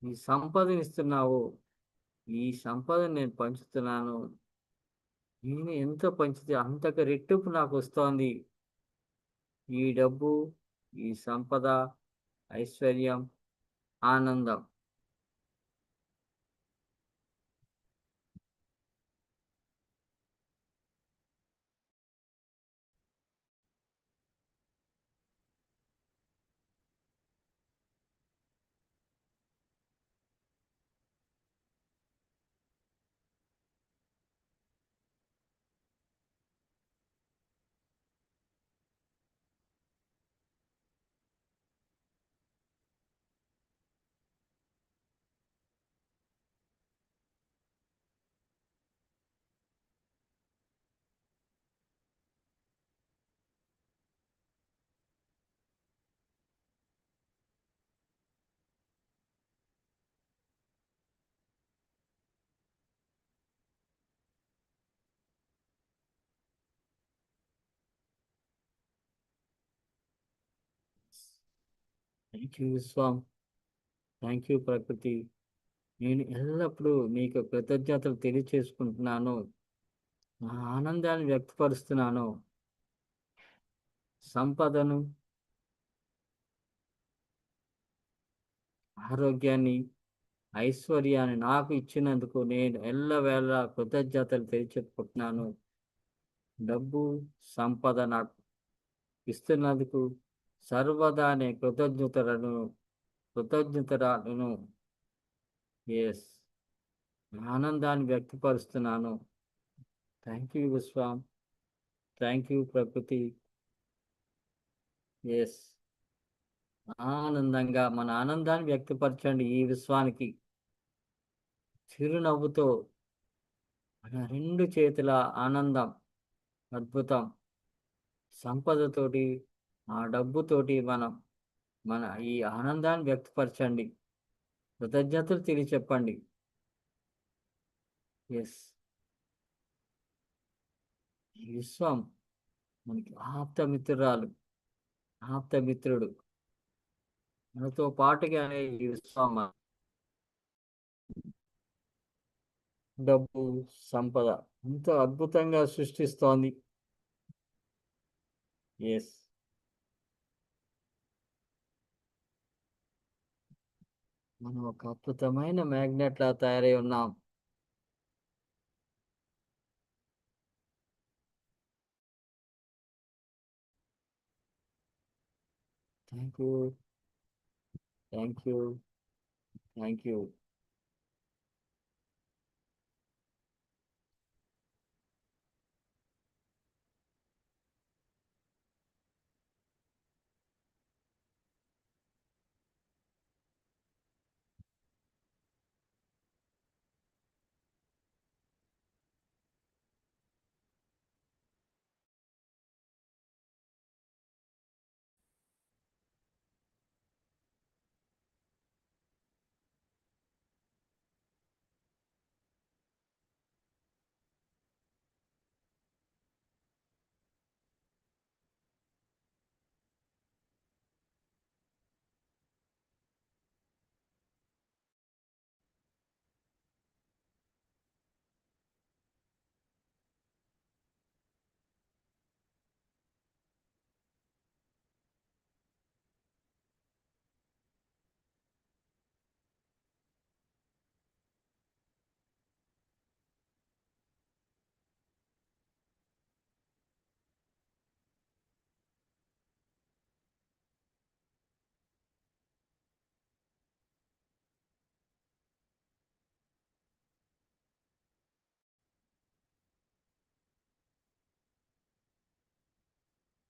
ఈ సంపదనిస్తున్నావు. ఈ సంపదను నేను పంచుతున్నాను. నేను ఎంత పంచితే అంతకు రెట్టింపు నాకొస్తోంది. ఈ డబ్బు, ఈ సంపద, ఐశ్వర్యం, ఆనందం. Thank you Vishwam. Thank you ప్రకృతి. నేను ఎల్లప్పుడూ మీకు కృతజ్ఞతలు తెలియచేసుకుంటున్నాను. నా ఆనందాన్ని వ్యక్తపరుస్తున్నాను. సంపదను, ఆరోగ్యాన్ని, ఐశ్వర్యాన్ని నాకు ఇచ్చినందుకు నేను ఎల్లవేళలా కృతజ్ఞతలు తెలియచెప్పుకుంటున్నాను. డబ్బు, సంపద నాకు ఇస్తున్నందుకు సర్వదా నేను కృతజ్ఞతరాలను. యెస్. ఆనందాన్ని వ్యక్తపరుస్తున్నాను. Thank you Vishwam. Thank you ప్రకృతి. యెస్. ఆనందంగా మన ఆనందాన్ని వ్యక్తపరచండి ఈ విశ్వానికి. చిరునవ్వుతో మన 2 చేతుల ఆనందం అద్భుతం. సంపదతోటి, ఆ డబ్బుతోటి మన ఈ ఆనందాన్ని వ్యక్తపరచండి. కృతజ్ఞతలు తెలియచెప్పండి. యెస్. ఈ విశ్వం మనకి ఆప్తమిత్రురాలు, ఆప్తమిత్రుడు. మనతో పాటుగానే ఈ విశ్వం డబ్బు, సంపద ఎంతో అద్భుతంగా సృష్టిస్తోంది. యెస్. మనం ఒక అద్భుతమైన మ్యాగ్నెట్‌లా తయారై ఉన్నాం. Thank you. Thank you. Thank you.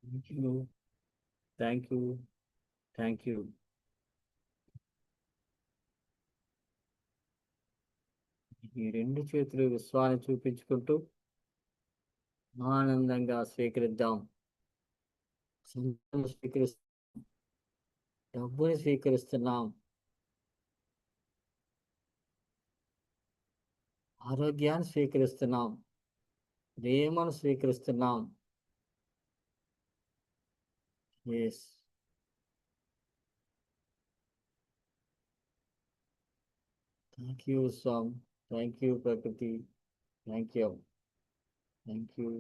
Thank you. Thank you. Thank you. ఈ 2 చేతులు విశ్వాన్ని చూపించుకుంటూ ఆనందంగా స్వీకరిద్దాం. సంతోషంగా స్వీకరిస్తాం. డబ్బుని స్వీకరిస్తున్నాం. ఆరోగ్యాన్ని స్వీకరిస్తున్నాం. ప్రేమను స్వీకరిస్తున్నాం. ఎస్. థ్యాంక్ యూ స్వామి. థ్యాంక్ యూ ప్రకృతి. Thank you. Thank you.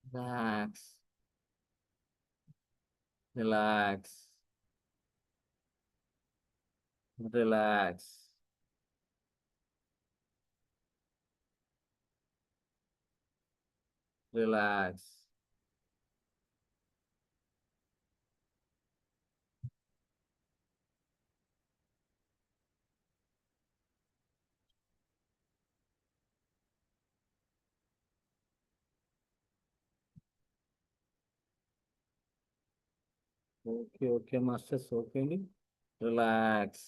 Relax. Relax. Relax. Relax. Okay okay masters. Okay అండి. రిలాక్స్.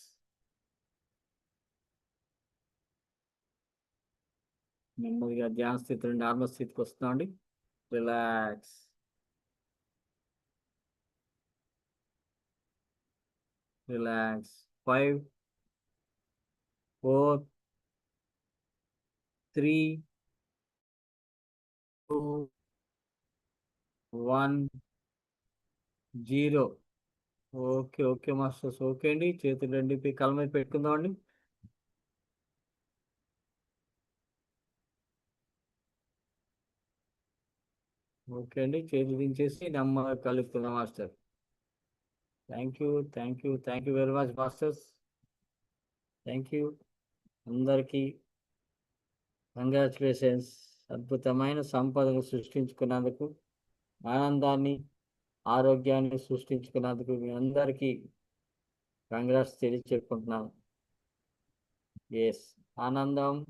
నెమ్మదిగా ధ్యాన స్థితి నుండి నార్మల్ స్థితికి వస్తున్నామండి. Relax. Relax. 5, 4, 3, 2, 1, 0. Okay okay masters. Okay అండి. చేతులు రెండు కళ్ళ మీద పెట్టుకుందామండి. ఓకే అండి. చేతులు దించేసి నెమ్మదిగా కలుపుకుందాం master. Thank you. Thank you. Thank you very much masters. Thank you. అందరికీ కంగ్రాచులేషన్స్. అద్భుతమైన సంపదను సృష్టించుకున్నందుకు, ఆనందాన్ని, ఆరోగ్యాన్ని సృష్టించుకున్నందుకు మీ అందరికీ కంగ్రాట్స్ తెలియజెప్పుకుంటున్నాను. ఎస్. ఆనందం,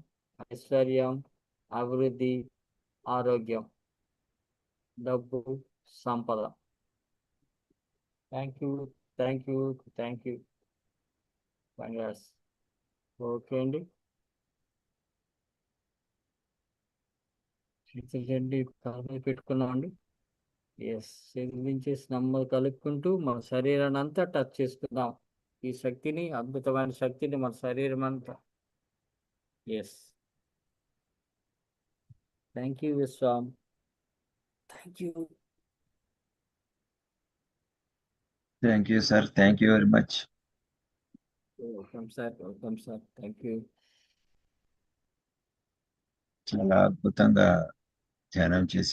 ఐశ్వర్యం, అభివృద్ధి, ఆరోగ్యం, డబ్బు, సంపద. Thank you. Thank you. Thank you. Congrats. Okay అండి. చేతులు రెండు కలుపు పెట్టుకున్నామండి. ఎస్. చేతులు దించేసి నెమ్మది కలుపుకుంటూ మన శరీరాన్ని అంతా టచ్ చేసుకుందాం. ఈ శక్తిని, అద్భుతమైన శక్తిని మన శరీరం అంతా. ఎస్. థ్యాంక్ యూ విశ్వామ్. Thank you. Thank you sir. Thank you very much. Welcome sir. Welcome sir. Thank you. చాలా అద్భుతంగా ధ్యానం చేసి